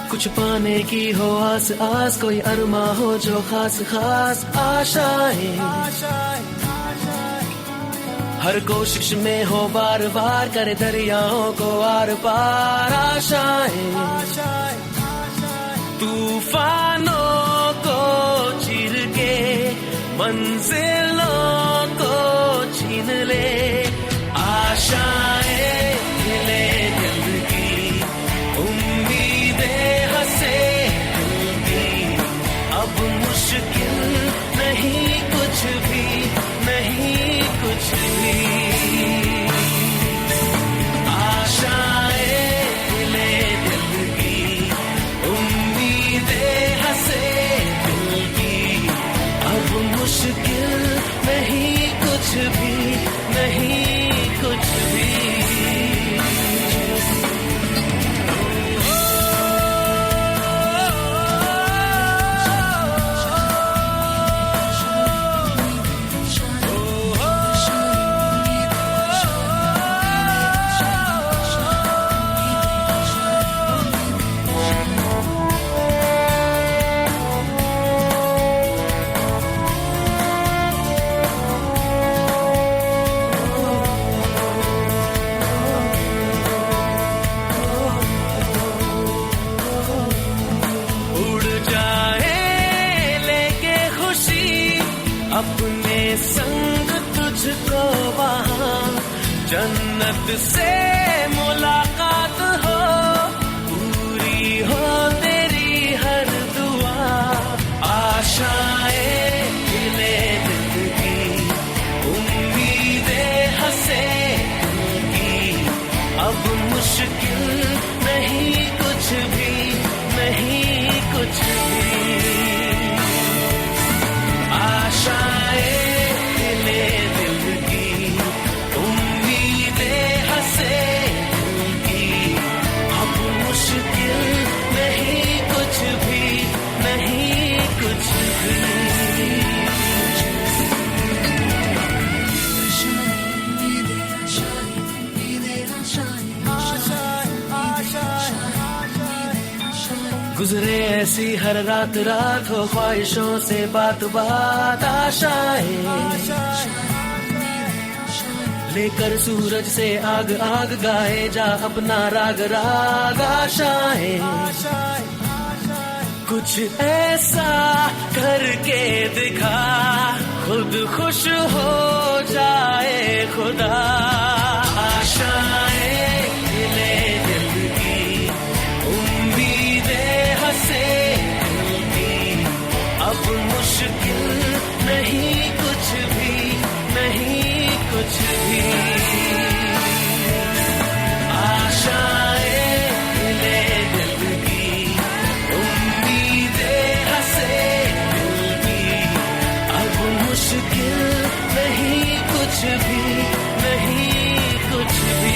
कुछ पाने की हो आस आस, कोई अरमा हो जो खास खास आशाएं, हर कोशिश में हो बार बार, करे दरियाओं को आर पार आशाएं, तूफानों को चीर के मंजिलों को छीन ले, आशाएं खिले दिल की, उम्मीदें हंसे दिल की, अब मुश्किल नहीं कुछ भी, नहीं कुछ भी, आशाएं खिले दिल की, उम्मीदें हंसे दिल की, अब मुश्किल नहीं कुछ भी, नहीं कुछ भी। अपने संग तुझको वहाँ जन्नत से मुलाकात हो, पूरी हो तेरी हर दुआ, आशाएं खिले दिल की, उम्मीदें हंसे दिल की, अब मुश्किल नहीं कुछ भी, नहीं कुछ भी, आशाएं खिले दिल की, उम्मीदें हंसे दिल की, अब मुश्किल नहीं कुछ भी, नहीं कुछ भी। गुजरे ऐसी हर रात रात, हो ख्वाहिशों से बात बात, आशाएं लेकर सूरज से आग आग, गाए जा अपना राग राग, आशाएं कुछ ऐसा करके दिखा, खुद खुश हो जाए खुदा, आशाएं खिले दिल की, उम्मीदें हंसे दिल की, अब मुश्किल नहीं कुछ भी, नहीं कुछ भी, आशाएं खिले दिल की, उम्मीदें हंसे दिल की, अब मुश्किल नहीं कुछ भी, नहीं कुछ भी।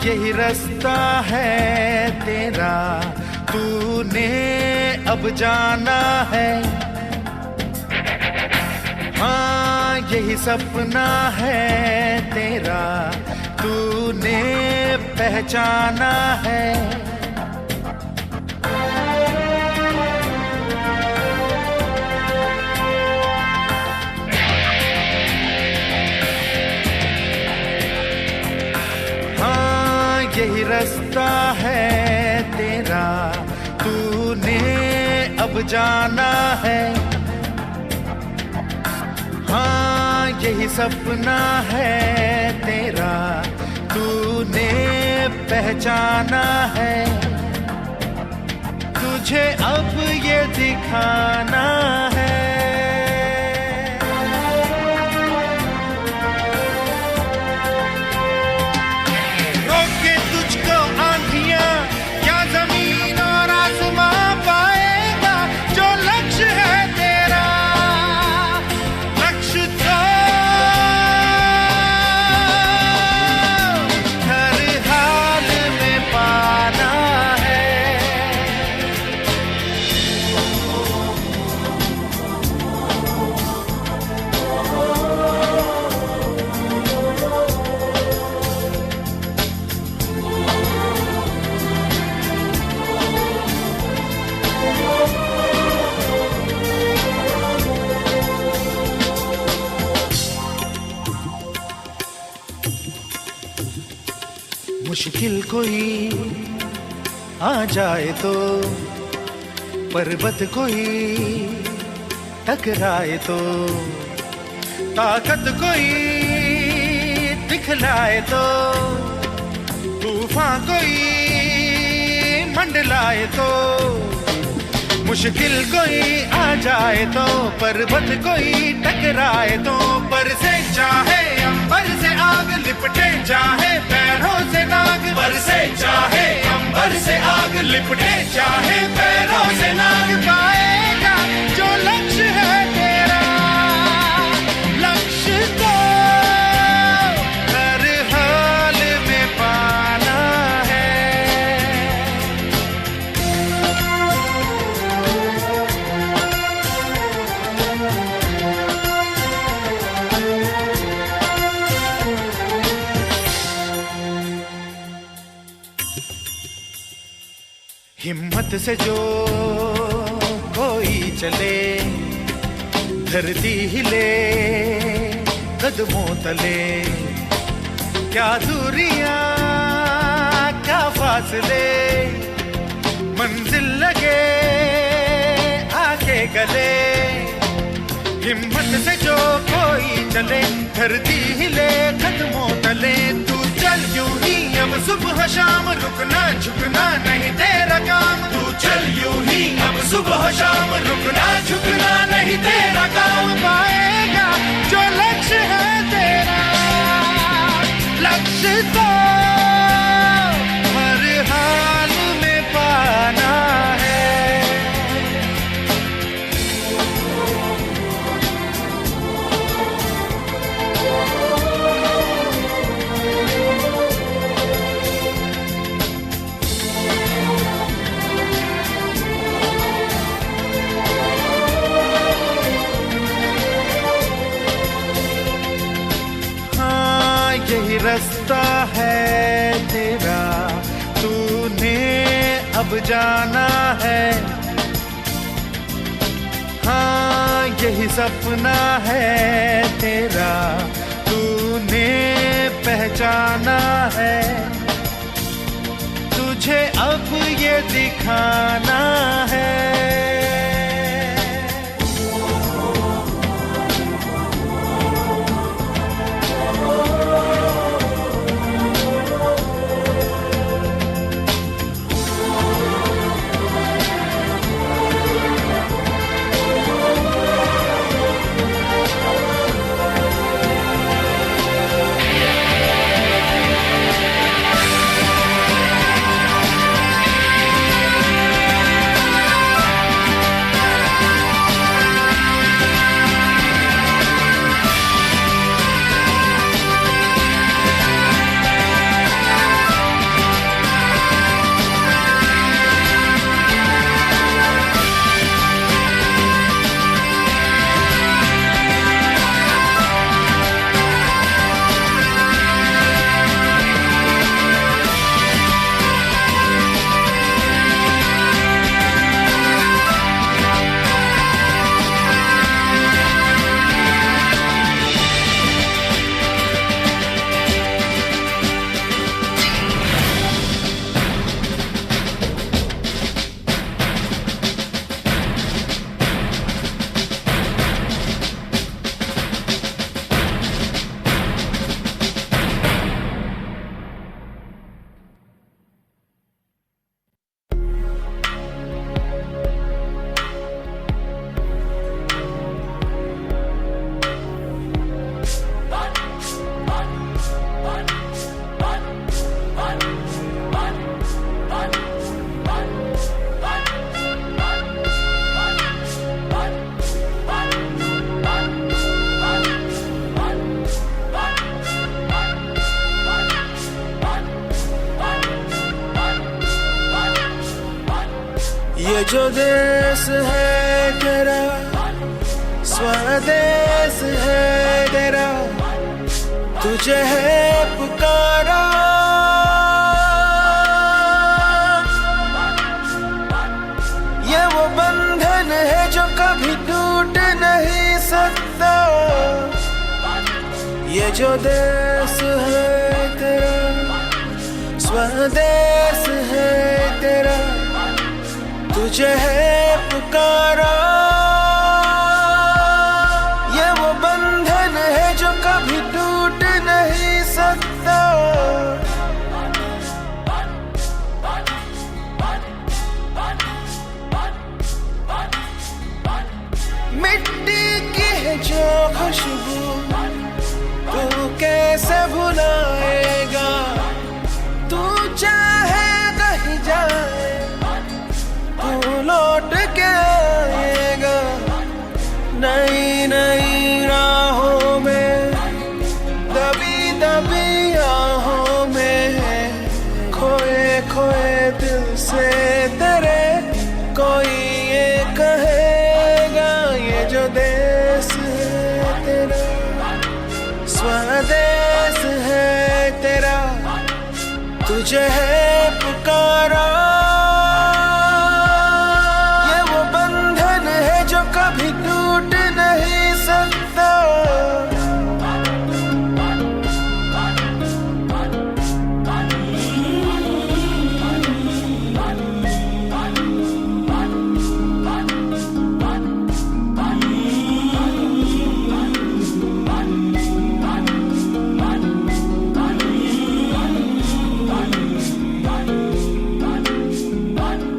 यही रास्ता है तेरा, तूने अब जाना है, हाँ यही सपना है तेरा, तूने पहचाना है। हाँ यही रास्ता है तेरा, तूने अब जाना है, हाँ यही सपना है तेरा, तूने पहचाना है। तुझे अब ये दिखाना है। रोके तुझको आंधियां क्या जमीन और आसमां पाएगा, जो लक्ष्य है तेरा, लक्ष्य तो हर हाल में पाना है। मुश्किल कोई आ जाए तो, पर्वत कोई टकराए तो, ताकत कोई दिखलाए तो, तूफान कोई मंडलाए तो, मुश्किल कोई आ जाए तो, पर्वत कोई टकराए तो, पर से चाहे अंबर से आग लिपटे चाहे पैरों से नाग, पर से चाहे अंबर से आग लिपटे चाहे पैरों से नाग, पाएगा जो लक्ष्य है तेरा, लक्ष्य तो हर हाल में पाना है। हिम्मत से जो कोई चले, धरती हिले कदमों तले, क्या दूरियां क्या फासले, मंजिल लगे आके गले। हिम्मत से जो कोई चले, धरती हिले कदमों तले, तू चल यूं ही अब सुबह शाम, रुकना झुकना नहीं तेरा काम, तू चल यूं ही अब सुबह शाम, रुकना झुकना नहीं तेरा काम, पाएगा जो लक्ष्य है तेरा, लक्ष्य तो हर हाल में पाना है। यही रास्ता है तेरा, तूने अब जाना है, हाँ यही सपना है तेरा, तूने पहचाना है। तुझे अब ये दिखाना है। ये जो देश है तेरा, स्वदेश है तेरा, तुझे है पुकारा। ये वो बंधन है जो कभी टूट नहीं सकता। ये जो देश है तेरा, स्वदेश है तेरा, तुझे है पुकारा। ये वो बंधन है जो कभी टूट नहीं सकता। मिट्टी की है जो खुशबू तू कैसे भुलाएगा। तू चाहे कहीं जाए तू लौट के आएगा। नई नई राहों में, दबी दबी आहों में, खोए खोए दिल से तेरे कोई ये कहेगा। ये जो देश है तेरा, स्वदेश है तेरा, तुझे है पुकारा। ये वो बंधन है जो कभी टूट नहीं सकता।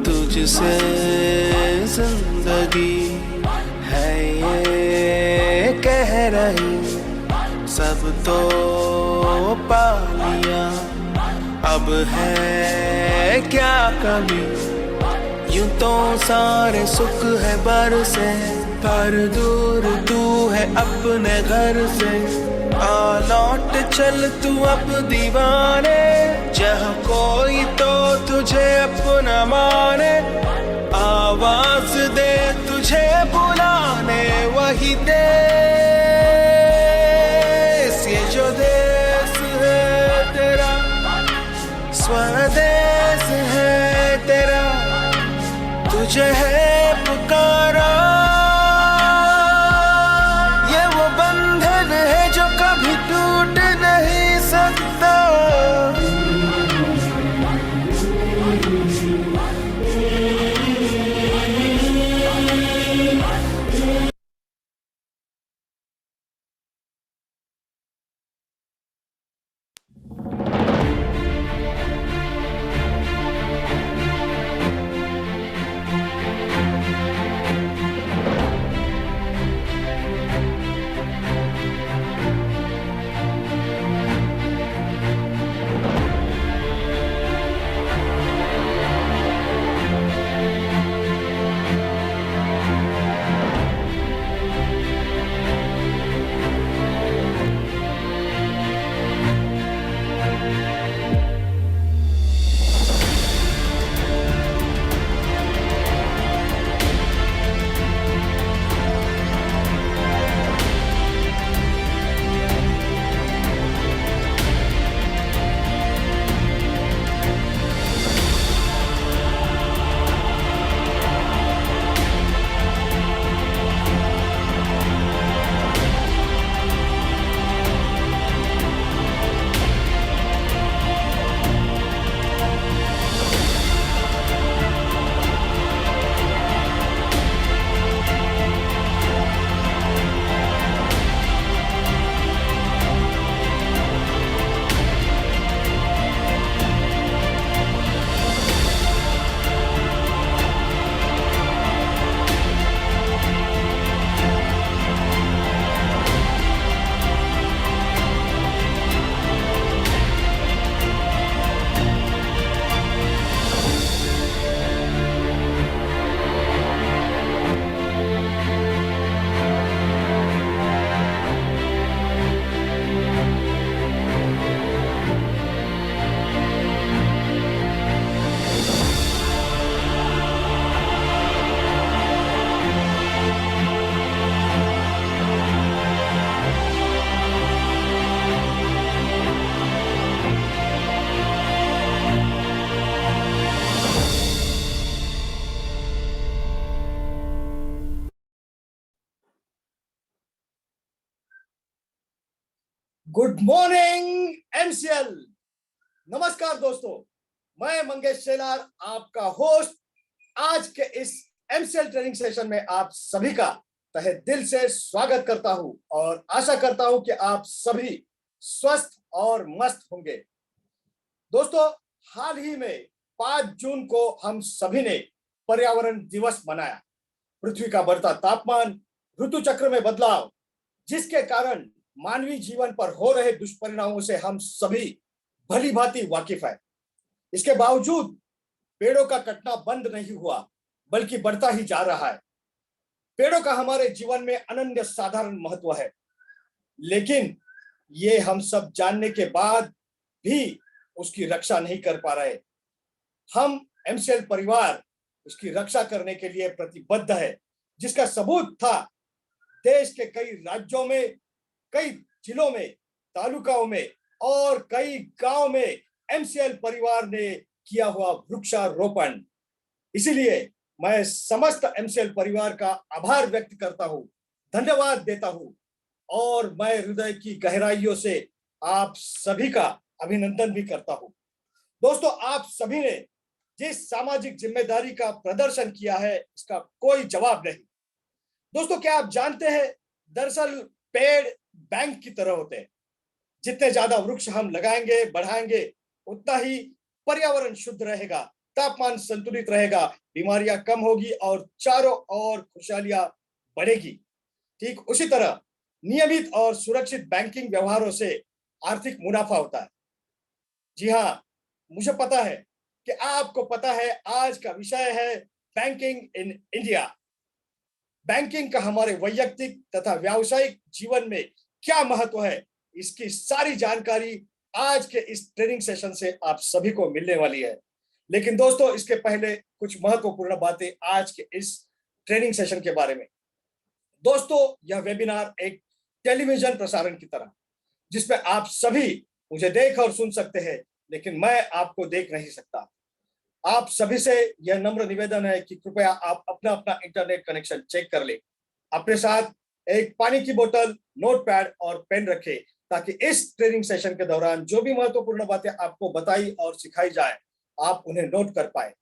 तुझसे जिंदगी है ये कह रही, सब तो पा लिया, अब है क्या कमी। यूं तो सारे सुख है बरसे, पर दूर तू है अपने घर से। आ लौट चल तू अब दीवाने, जहाँ कोई तो तुझे अपना माने। आवाज दे तुझे बुलाने वही देश। ये जो देश है तेरा, स्वदेश है तेरा, तुझे है पुकारा। ये वो बंधन है जो कभी टूट नहीं सकता। Good morning MCL. नमस्कार दोस्तों, मैं मंगेश शेलार आपका होस्ट आज के इस एमसीएल ट्रेनिंग सेशन में आप सभी का तहे दिल से स्वागत करता हूं और आशा करता हूं कि आप सभी स्वस्थ और मस्त होंगे। दोस्तों, हाल ही में 5 जून को हम सभी ने पर्यावरण दिवस मनाया। पृथ्वी का बढ़ता तापमान, ऋतु चक्र में बदलाव, जिसके कारण मानवीय जीवन पर हो रहे दुष्परिणामों से हम सभी भली भांति वाकिफ है। इसके बावजूद पेड़ों का कटना बंद नहीं हुआ बल्कि बढ़ता ही जा रहा है। पेड़ों का हमारे जीवन में अनन्य साधारण महत्व है, लेकिन ये हम सब जानने के बाद भी उसकी रक्षा नहीं कर पा रहे। हम एमसीएल परिवार उसकी रक्षा करने के लिए प्रतिबद्ध है, जिसका सबूत था देश के कई राज्यों में, कई जिलों में, तालुकाओं में और कई गांव में एमसीएल परिवार ने किया हुआ वृक्षारोपण। इसीलिए मैं समस्त एमसीएल परिवार का आभार व्यक्त करता हूं, धन्यवाद देता हूं और मैं हृदय की गहराइयों से आप सभी का अभिनंदन भी करता हूं। दोस्तों, आप सभी ने जिस सामाजिक जिम्मेदारी का प्रदर्शन किया है, इसका कोई जवाब नहीं। दोस्तों, क्या आप जानते हैं, दरअसल पेड़ बैंक की तरह होते हैं। जितने ज्यादा वृक्ष हम लगाएंगे, बढ़ाएंगे, उतना ही पर्यावरण शुद्ध रहेगा, तापमान संतुलित रहेगा, बीमारियां कम होगी और चारों ओर खुशहालियां बढ़ेगी। ठीक उसी तरह नियमित और सुरक्षित बैंकिंग व्यवहारों से आर्थिक मुनाफा होता है। जी हाँ, मुझे पता है कि आपको पता है आज का विषय है बैंकिंग इन इंडिया। बैंकिंग का हमारे वैयक्तिक तथा व्यावसायिक जीवन में क्या महत्व है, इसकी सारी जानकारी आज के इस ट्रेनिंग सेशन से आप सभी को मिलने वाली है। लेकिन दोस्तों, इसके पहले कुछ महत्वपूर्ण बातें आज के इस ट्रेनिंग सेशन के बारे में। दोस्तों, यह वेबिनार एक टेलीविजन प्रसारण की तरह, जिसमें आप सभी मुझे देख और सुन सकते हैं, लेकिन मैं आपको देख नहीं सकता। आप सभी से यह नम्र निवेदन है कि कृपया आप अपना अपना इंटरनेट कनेक्शन चेक कर ले। अपने साथ एक पानी की बोतल, नोटपैड और पेन रखें, ताकि इस ट्रेनिंग सेशन के दौरान जो भी महत्वपूर्ण बातें आपको बताई और सिखाई जाए, आप उन्हें नोट कर पाए।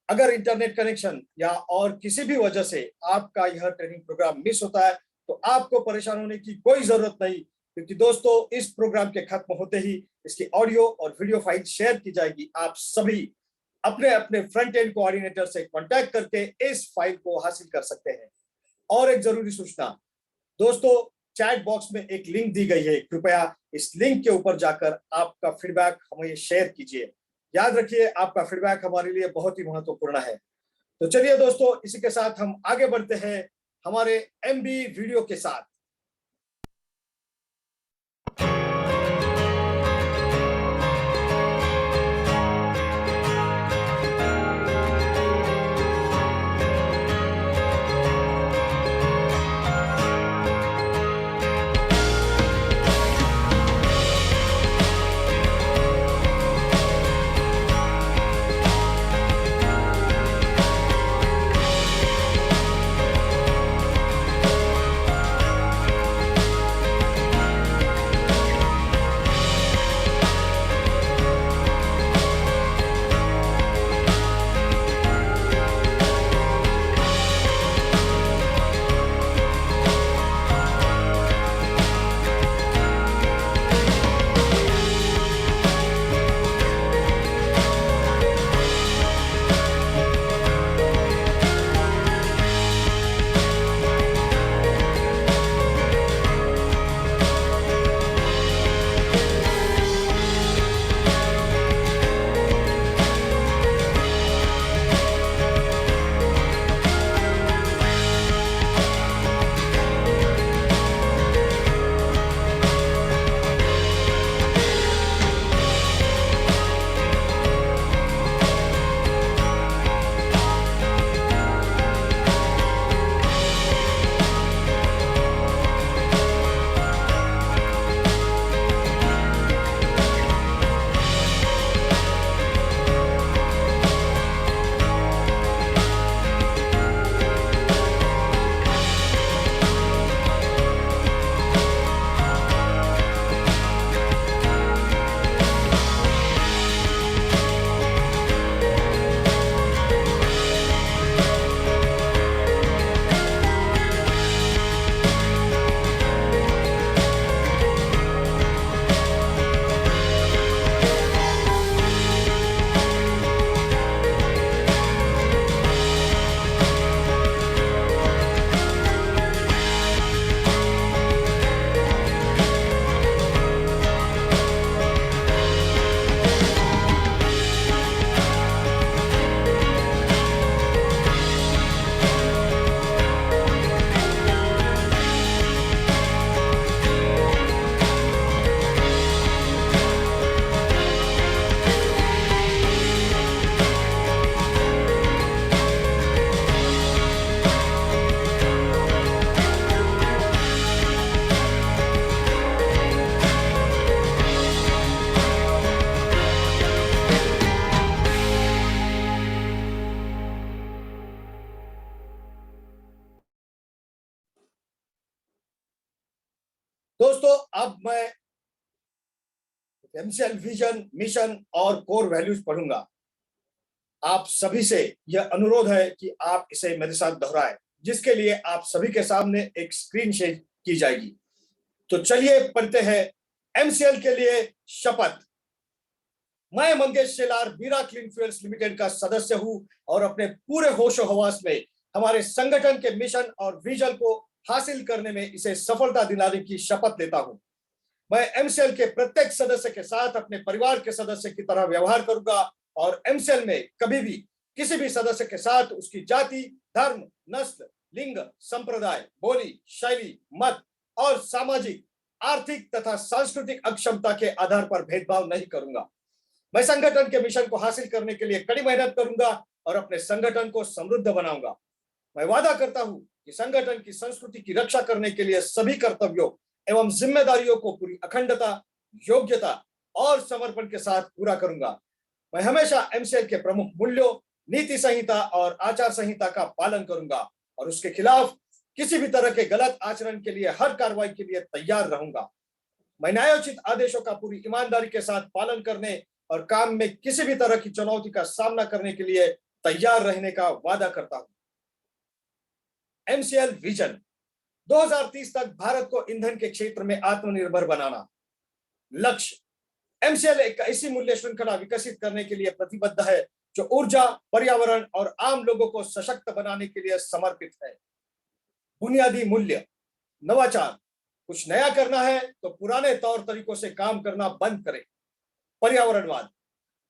अगर इंटरनेट कनेक्शन या और किसी भी वजह से आपका यह ट्रेनिंग प्रोग्राम मिस होता है, तो आपको परेशान होने की कोई जरूरत नहीं, क्योंकि दोस्तों, इस प्रोग्राम के खत्म होते ही इसकी ऑडियो और वीडियो फाइल शेयर की जाएगी। आप सभी अपने अपने फ्रंट एंड कोऑर्डिनेटर से कांटेक्ट करके इस फाइल को हासिल कर सकते हैं। और एक जरूरी सूचना दोस्तों, चैट बॉक्स में एक लिंक दी गई है, कृपया इस लिंक के ऊपर जाकर आपका फीडबैक हमें शेयर कीजिए। याद रखिए, आपका फीडबैक हमारे लिए बहुत ही महत्वपूर्ण है। तो चलिए दोस्तों, इसी के साथ हम आगे बढ़ते हैं हमारे एमबी वीडियो के साथ। अब मैं एमसीएल विजन, मिशन और कोर वैल्यूज पढ़ूंगा। आप सभी से यह अनुरोध है कि आप इसे मेरे साथ दोहराएं, जिसके लिए आप सभी के सामने एक स्क्रीन शेयर की जाएगी। तो चलिए पढ़ते हैं एमसीएल के लिए शपथ। मैं मंगेश शेलार बीरा क्लीन फ्यूल्स लिमिटेड का सदस्य हूं और अपने पूरे होशो हवास में हमारे संगठन के मिशन और विजन को हासिल करने में इसे सफलता दिलाने की शपथ लेता हूं। मैं एमसीएल के प्रत्येक सदस्य के साथ अपने परिवार के सदस्य की तरह व्यवहार करूंगा और एमसीएल में कभी भी किसी भी सदस्य के साथ उसकी जाति, धर्म, नस्ल, लिंग, संप्रदाय, बोली, शैली, मत और सामाजिक, आर्थिक तथा सांस्कृतिक अक्षमता के आधार पर भेदभाव नहीं करूंगा। मैं संगठन के मिशन को हासिल करने के लिए कड़ी मेहनत करूंगा और अपने संगठन को समृद्ध बनाऊंगा। मैं वादा करता हूं कि संगठन की संस्कृति की रक्षा करने के लिए सभी कर्तव्यों एवं जिम्मेदारियों को पूरी अखंडता, योग्यता और समर्पण के साथ पूरा करूंगा। मैं हमेशा एमसीएल के प्रमुख मूल्यों, नीति संहिता और आचार संहिता का पालन करूंगा और उसके खिलाफ किसी भी तरह के गलत आचरण के लिए हर कार्रवाई के लिए तैयार रहूंगा। मैं न्यायोचित आदेशों का पूरी ईमानदारी के साथ पालन करने और काम में किसी भी तरह की चुनौती का सामना करने के लिए तैयार रहने का वादा करता हूं। एमसीएल विजन 2030 तक भारत को ईंधन के क्षेत्र में आत्मनिर्भर बनाना। लक्ष्य, एमसीएल एक ऐसी मूल्य श्रृंखला विकसित करने के लिए प्रतिबद्ध है जो ऊर्जा, पर्यावरण और आम लोगों को सशक्त बनाने के लिए समर्पित है। बुनियादी मूल्य, नवाचार, कुछ नया करना है तो पुराने तौर तरीकों से काम करना बंद करें। पर्यावरणवाद,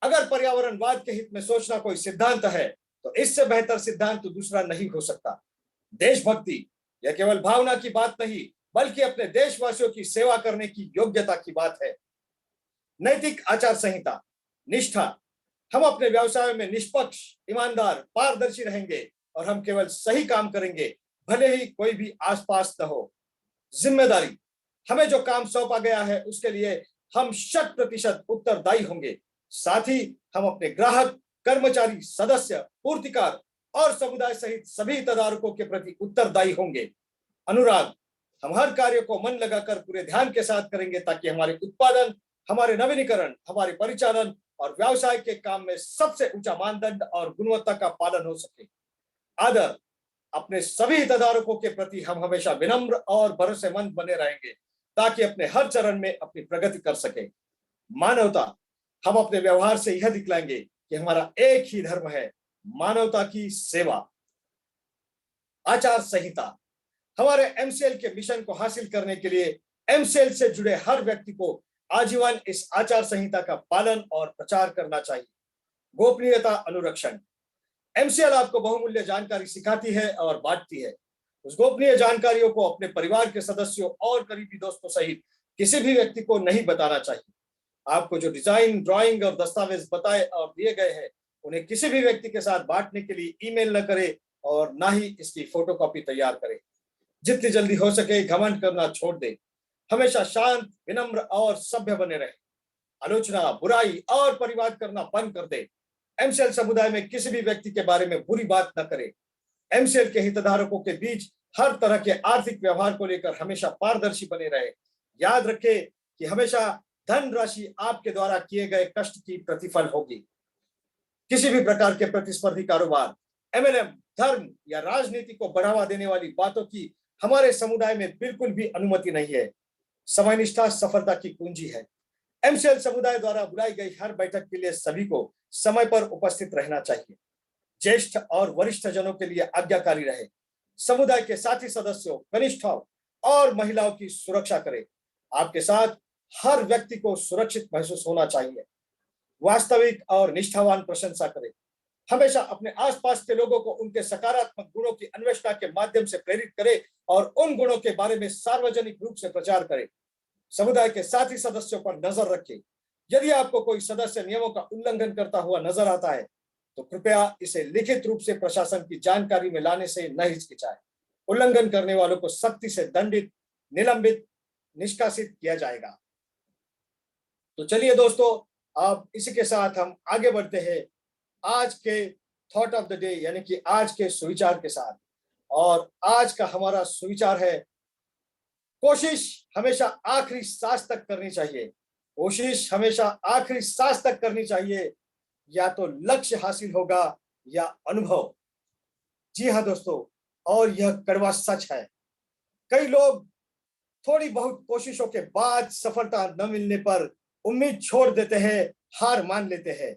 अगर पर्यावरणवाद के हित में सोचना कोई सिद्धांत है तो इससे बेहतर सिद्धांत तो दूसरा नहीं हो सकता। देशभक्ति, यह केवल भावना की बात नहीं बल्कि अपने देशवासियों की सेवा करने की योग्यता की बात है। नैतिक आचार संहिता, निष्ठा, हम अपने व्यवसाय में निष्पक्ष, ईमानदार, पारदर्शी रहेंगे और हम केवल सही काम करेंगे भले ही कोई भी आसपास न हो। जिम्मेदारी, हमें जो काम सौंपा गया है उसके लिए हम 100% उत्तरदायी होंगे। साथ ही हम अपने ग्राहक, कर्मचारी, सदस्य, पूर्तिकार और समुदाय सहित सभी हितधारकों के प्रति उत्तरदायी होंगे। अनुराग, हम हर कार्य को मन लगाकर पूरे ध्यान के साथ करेंगे ताकि हमारे उत्पादन, हमारे नवीनीकरण, हमारे परिचालन और व्यवसाय के काम में सबसे ऊंचा मानदंड और गुणवत्ता का पालन हो सके। आदर, अपने सभी हितधारकों के प्रति हम हमेशा विनम्र और भरोसेमंद बने रहेंगे ताकि अपने हर चरण में अपनी प्रगति कर सके। मानवता, हम अपने व्यवहार से यह दिखलाएंगे कि हमारा एक ही धर्म है, मानवता की सेवा। आचार संहिता, हमारे एमसीएल के मिशन को हासिल करने के लिए एमसीएल से जुड़े हर व्यक्ति को आजीवन इस आचार संहिता का पालन और प्रचार करना चाहिए। गोपनीयता अनुरक्षण, एमसीएल आपको बहुमूल्य जानकारी सिखाती है और बांटती है। उस गोपनीय जानकारियों को अपने परिवार के सदस्यों और करीबी दोस्तों सहित किसी भी व्यक्ति को नहीं बताना चाहिए। आपको जो डिजाइन, ड्राइंग और दस्तावेज बताए और दिए गए हैं उन्हें किसी भी व्यक्ति के साथ बांटने के लिए ईमेल न करें और ना ही इसकी फोटोकॉपी तैयार करें। जितनी जल्दी हो सके घमंड करना छोड़ दें। हमेशा शांत, विनम्र और सभ्य बने रहें। आलोचना, बुराई और परिवाद करना बंद कर दें। एमसीएल समुदाय में किसी भी व्यक्ति के बारे में बुरी बात न करें। एमसीएल के हितधारकों के बीच हर तरह के आर्थिक व्यवहार को लेकर हमेशा पारदर्शी बने रहे। याद रखें कि हमेशा धनराशि आपके द्वारा किए गए कष्ट की प्रतिफल होगी। किसी भी प्रकार के प्रतिस्पर्धी कारोबार, एमएलएम, धर्म या राजनीति को बढ़ावा देने वाली बातों की हमारे समुदाय में बिल्कुल भी अनुमति नहीं है। समयनिष्ठा सफलता की कुंजी है। एमसीएल समुदाय द्वारा बुलाई गई हर बैठक के लिए सभी को समय पर उपस्थित रहना चाहिए। ज्येष्ठ और वरिष्ठ जनों के लिए आज्ञाकारी रहे। समुदाय के साथी सदस्यों, कनिष्ठों और महिलाओं की सुरक्षा करें। आपके साथ हर व्यक्ति को सुरक्षित महसूस होना चाहिए। वास्तविक और निष्ठावान प्रशंसा करें। हमेशा अपने आसपास के लोगों को उनके सकारात्मक गुणों की अन्वेषणा के माध्यम से प्रेरित करें और उन गुणों के बारे में सार्वजनिक रूप से प्रचार करें। समुदाय के साथी सदस्यों पर नजर रखें। यदि आपको कोई सदस्य नियमों का उल्लंघन करता हुआ नजर आता है तो कृपया इसे लिखित रूप से प्रशासन की जानकारी में लाने से न हिचकिचाएं। उल्लंघन करने वालों को सख्ती से दंडित, निलंबित, निष्कासित किया जाएगा। तो चलिए दोस्तों, अब इसी के साथ हम आगे बढ़ते हैं आज के थॉट ऑफ द डे यानी कि आज के सुविचार के साथ। और आज का हमारा सुविचार है कोशिश हमेशा आखिरी सांस तक करनी चाहिए। कोशिश हमेशा आखिरी सांस तक करनी चाहिए, या तो लक्ष्य हासिल होगा या अनुभव। जी हाँ दोस्तों, और यह कड़वा सच है। कई लोग थोड़ी बहुत कोशिशों के बाद सफलता न मिलने पर उम्मीद छोड़ देते हैं, हार मान लेते हैं।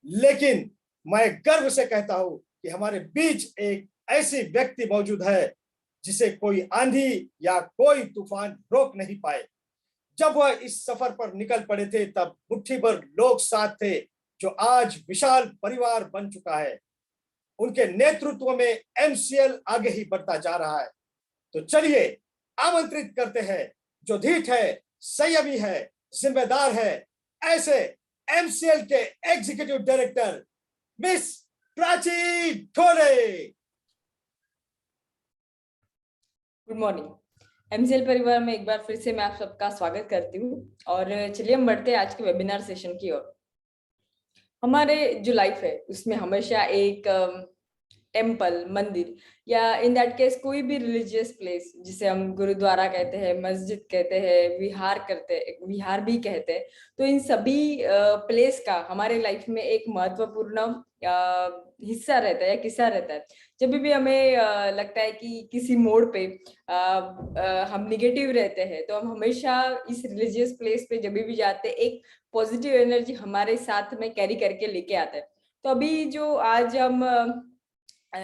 लेकिन मैं गर्व से कहता हूं कि हमारे बीच एक ऐसी व्यक्ति मौजूद है जिसे कोई आंधी या कोई तूफान रोक नहीं पाए। जब वह इस सफर पर निकल पड़े थे तब मुट्ठी भर लोग साथ थे, जो आज विशाल परिवार बन चुका है। उनके नेतृत्व में एमसीएल आगे ही बढ़ता जा रहा है। तो चलिए आमंत्रित करते हैं जो धीठ है, संयमी है, जिम्मेदार है, ऐसे एमसीएल के executive director miss Prachi Dhole. Good morning. MCL परिवार में एक बार फिर से मैं आप सबका स्वागत करती हूँ और चलिए हम बढ़ते हैं आज के वेबिनार सेशन की ओर। हमारे जो लाइफ है उसमें हमेशा एक टेम्पल, मंदिर या इन दैट केस कोई भी रिलीजियस प्लेस, जिसे हम गुरुद्वारा कहते हैं, मस्जिद कहते हैं, विहार भी कहते हैं, तो इन सभी प्लेस का हमारे लाइफ में एक महत्वपूर्ण हिस्सा रहता है या किस्सा रहता है। जब भी हमें लगता है कि किसी मोड़ पे हम निगेटिव रहते हैं तो हम हमेशा इस रिलीजियस प्लेस पे जब भी जाते हैं एक पॉजिटिव एनर्जी हमारे साथ में कैरी करके लेके आते हैं। तो अभी जो आज हम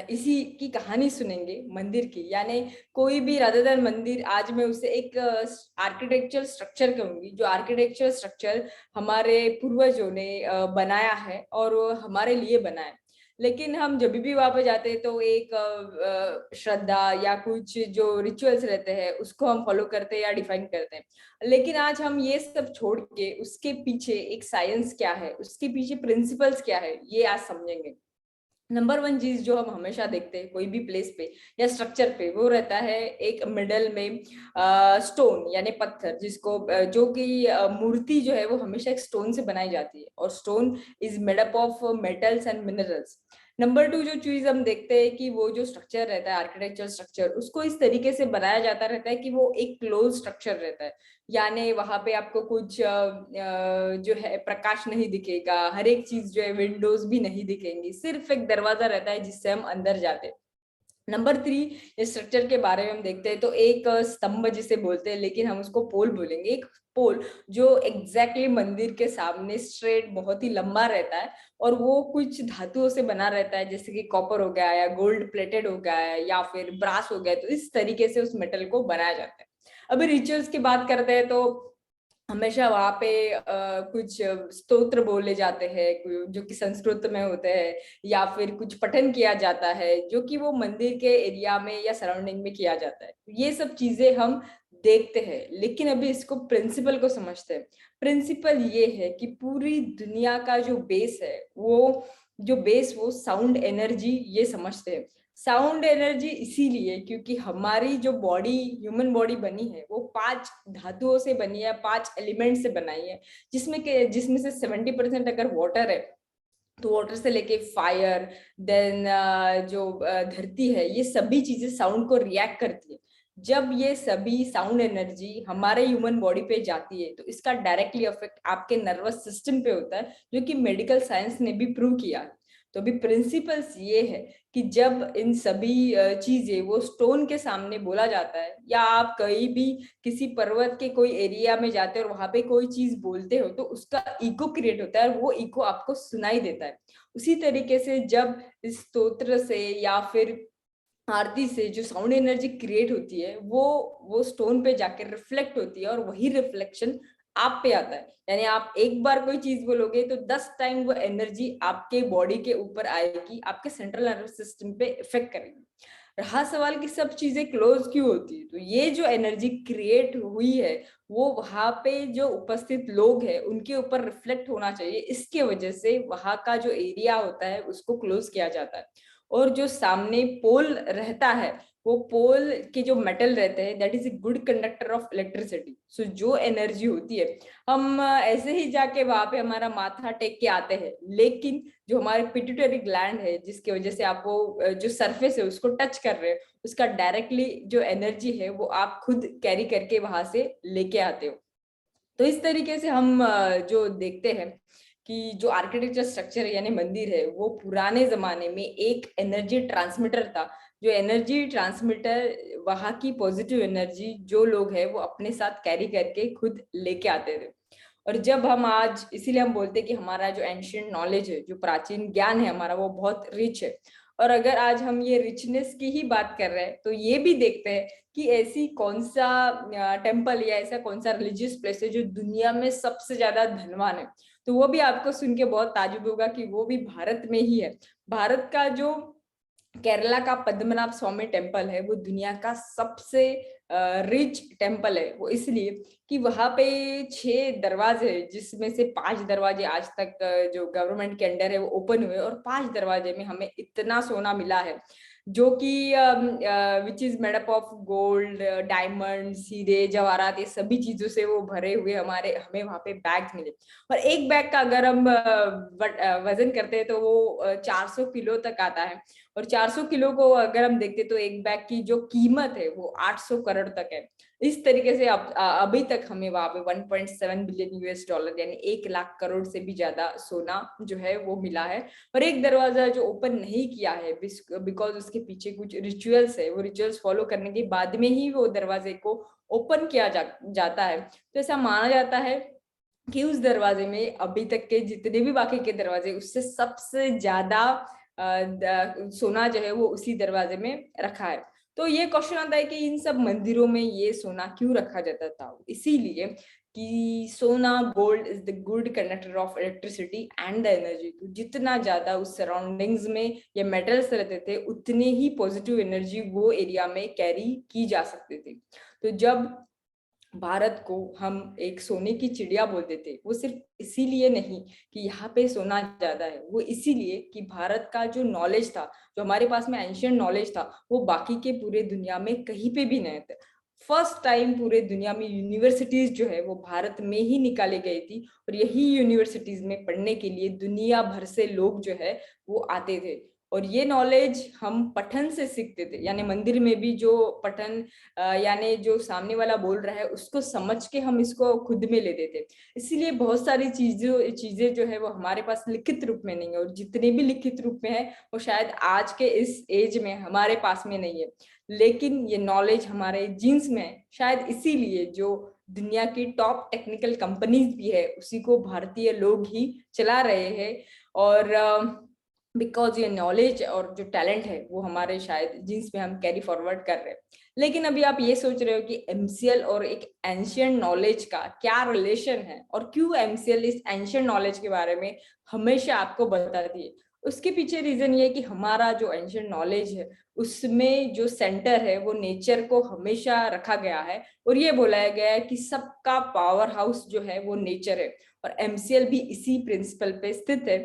इसी की कहानी सुनेंगे मंदिर की, यानी कोई भी रादर देन मंदिर, आज मैं उसे एक आर्किटेक्चरल स्ट्रक्चर कहूंगी, जो आर्किटेक्चरल स्ट्रक्चर हमारे पूर्वजों ने बनाया है और वो हमारे लिए बनाया। लेकिन हम जब भी वहां पे जाते हैं तो एक श्रद्धा या कुछ जो रिचुअल्स रहते हैं उसको हम फॉलो करते हैं या डिफाइन करते हैं। लेकिन आज हम ये सब छोड़ के उसके पीछे एक साइंस क्या है, उसके पीछे प्रिंसिपल्स क्या है, ये आज समझेंगे। नंबर 1 चीज जो हम हमेशा देखते हैं कोई भी प्लेस पे या स्ट्रक्चर पे, वो रहता है एक मिडल में स्टोन यानी पत्थर, जिसको जो कि मूर्ति जो है वो हमेशा एक स्टोन से बनाई जाती है और stone is made up of metals and minerals. Number 2 जो चीज हम देखते हैं कि वो जो स्ट्रक्चर रहता है आर्किटेक्चर स्ट्रक्चर, उसको इस तरीके से बनाया जाता रहता है कि वो एक क्लोज स्ट्रक्चर रहता है, यानी वहां पे आपको कुछ जो है प्रकाश नहीं दिखेगा, हर एक चीज जो है विंडोज भी नहीं दिखेंगी, सिर्फ एक दरवाजा रहता है जिससे हम अंदर जाते हैं। नंबर 3 इस स्ट्रक्चर के बारे में हम देखते हैं तो एक स्तंभ जिसे बोलते हैं, लेकिन हम उसको पोल बोलेंगे, एक पोल जो एग्जैक्टली मंदिर के सामने स्ट्रेट बहुत ही लंबा रहता है और वो कुछ धातुओं से बना रहता है, जैसे कि कॉपर हो गया या गोल्ड प्लेटेड हो गया है या फिर ब्रास हो गया, तो इस तरीके से उस मेटल को बनाया जाता है। अभी रिचुअल्स की बात करते हैं तो हमेशा वहां पे कुछ स्तोत्र बोले जाते हैं जो कि संस्कृत में होते हैं, या फिर कुछ पठन किया जाता है जो कि वो मंदिर के एरिया में या सराउंडिंग में किया जाता है। ये सब चीजें हम देखते हैं, लेकिन अभी इसको प्रिंसिपल को समझते हैं। प्रिंसिपल ये है कि पूरी दुनिया का जो बेस है वो साउंड एनर्जी, ये समझते हैं। साउंड एनर्जी इसीलिए क्योंकि हमारी जो बॉडी, ह्यूमन बॉडी बनी है वो 5 धातुओं से बनी है, 5 एलिमेंट से बनाई है, जिसमें से 70% अगर वाटर है तो वाटर से लेके फायर, देन जो धरती है, ये सभी चीजें साउंड को रिएक्ट करती है। जब ये सभी साउंड एनर्जी हमारे ह्यूमन बॉडी पे जाती है तो इसका डायरेक्टली इफेक्ट आपके नर्वस सिस्टम पे होता है, जो कि मेडिकल साइंस ने भी प्रूव किया है। तो अभी प्रिंसिपल्स ये है कि जब इन सभी चीजें वो स्टोन के सामने बोला जाता है, या आप कहीं भी किसी पर्वत के कोई एरिया में जाते हैं और वहां पे कोई चीज बोलते हो तो उसका इको क्रिएट होता है और वो इको आपको सुनाई देता है। उसी तरीके से जब इस स्तोत्र से या फिर आरती से जो साउंड एनर्जी क्रिएट होती है वो स्टोन पे जाकर रिफ्लेक्ट होती है और वही रिफ्लेक्शन आप पे आता है। यानी आप एक बार कोई चीज बोलोगे तो 10 टाइम वो एनर्जी आपके बॉडी के ऊपर आएगी, आपके सेंट्रल नर्वस सिस्टम पे इफेक्ट करेगी। रहा सवाल कि सब चीजें क्लोज क्यों होती है, तो ये जो एनर्जी क्रिएट हुई है वो वहां पे जो उपस्थित लोग हैं उनके ऊपर रिफ्लेक्ट होना चाहिए, इसके वजह से वहां का जो एरिया होता है उसको क्लोज किया जाता है। और जो सामने पोल रहता है वो पोल के जो मेटल रहते हैं that is a good conductor of electricity. So जो एनर्जी होती है हम ऐसे ही जाके वहां पे हमारा माथा टेक के आते हैं, लेकिन जो हमारे पिट्यूटरी ग्लैंड है जिसकी वजह से आप वो जो सरफेस है उसको टच कर रहे हो, उसका डायरेक्टली जो एनर्जी है वो आप खुद कैरी करके वहां से लेके आते हो। तो इस तरीके से हम जो देखते हैं कि जो आर्किटेक्चर स्ट्रक्चर है यानी मंदिर है वो पुराने जमाने में एक एनर्जी ट्रांसमीटर था। जो एनर्जी ट्रांसमीटर वहां की पॉजिटिव एनर्जी जो लोग हैं वो अपने साथ कैरी करके खुद लेके आते थे। और जब हम आज, इसीलिए हम बोलते हैं कि हमारा जो एंशिएंट नॉलेज है, जो प्राचीन ज्ञान है हमारा, वो बहुत रिच है। और अगर आज हम ये रिचनेस की ही बात कर रहे हैं तो ये भी देखते हैं कि ऐसी कौन सा टेम्पल या ऐसा कौन सा रिलीजियस प्लेस है जो दुनिया में सबसे ज्यादा धनवान है। तो वो भी आपको सुन के बहुत ताजुब होगा कि वो भी भारत में ही है। भारत का जो केरला का पद्मनाभ स्वामी टेम्पल है वो दुनिया का सबसे रिच टेम्पल है। वो इसलिए कि वहां पे 6 दरवाजे है जिसमें से 5 दरवाजे आज तक जो गवर्नमेंट के अंडर है वो ओपन हुए, और 5 दरवाजे में हमें इतना सोना मिला है जो कि which is made up of gold, diamonds, हीरे जवाहरात, ये सभी चीजों से वो भरे हुए हमें वहां पे बैग मिले। और एक बैग का अगर हम वजन करते हैं तो वो 400 किलो तक आता है। और 400 किलो को अगर हम देखते तो एक बैग की जो कीमत है वो 800 करोड़ तक है। इस तरीके से अभी तक हमें वहां पे 1.7 बिलियन यूएस डॉलर यानी 1 लाख करोड़ से भी ज्यादा सोना जो है वो मिला है। और एक दरवाजा जो ओपन नहीं किया है बिकॉज उसके पीछे कुछ रिचुअल्स है, वो रिचुअल्स फॉलो करने के बाद में ही वो दरवाजे को ओपन किया जाता है। तो ऐसा माना जाता है कि उस दरवाजे में अभी तक के जितने भी बाकी के दरवाजे उससे सबसे ज्यादा सोना जो है वो उसी दरवाजे में रखा है। तो ये क्वेश्चन आता है कि इन सब मंदिरों में ये सोना क्यों रखा जाता था? इसीलिए कि सोना, gold is the good conductor of electricity and the energy. तो जितना ज्यादा उस सराउंडिंग्स में ये मेटल्स रहते थे उतने ही पॉजिटिव एनर्जी वो एरिया में कैरी की जा सकती थी। तो जब भारत को हम एक सोने की चिड़िया बोलते थे, वो सिर्फ इसीलिए नहीं कि यहाँ पे सोना ज्यादा है, वो इसीलिए कि भारत का जो नॉलेज था, जो हमारे पास में एंशिएंट नॉलेज था, वो बाकी के पूरे दुनिया में कहीं पे भी नहीं थे। फर्स्ट टाइम पूरे दुनिया में यूनिवर्सिटीज जो है वो भारत में ही निकाली गई थी, और यही यूनिवर्सिटीज में पढ़ने के लिए दुनिया भर से लोग जो है वो आते थे। और ये नॉलेज हम पठन से सीखते थे, यानी मंदिर में भी जो पठन यानी जो सामने वाला बोल रहा है उसको समझ के हम इसको खुद में लेते थे। इसीलिए बहुत सारी चीजें जो है वो हमारे पास लिखित रूप में नहीं है, और जितने भी लिखित रूप में है वो शायद आज के इस एज में हमारे पास में नहीं है, लेकिन ये नॉलेज हमारे जीन्स में है। शायद इसीलिए जो दुनिया की टॉप टेक्निकल कंपनीज भी है उसी को भारतीय लोग ही चला रहे हैं। और बिकॉज ये नॉलेज और जो टैलेंट है वो हमारे शायद जीन्स में हम कैरी फॉरवर्ड कर रहे हैं। लेकिन अभी आप ये सोच रहे हो कि एमसीएल और एक एंशिएंट नॉलेज का क्या रिलेशन है, और क्यों एमसीएल इस एंशिएंट नॉलेज के बारे में हमेशा आपको बताती है। उसके पीछे रीजन ये है कि हमारा जो एंशिएंट नॉलेज है उसमें जो सेंटर है वो नेचर को हमेशा रखा गया है, और ये बोला गया है कि सबका पावर हाउस जो है वो नेचर है, और एमसीएल भी इसी प्रिंसिपल पे स्थित है।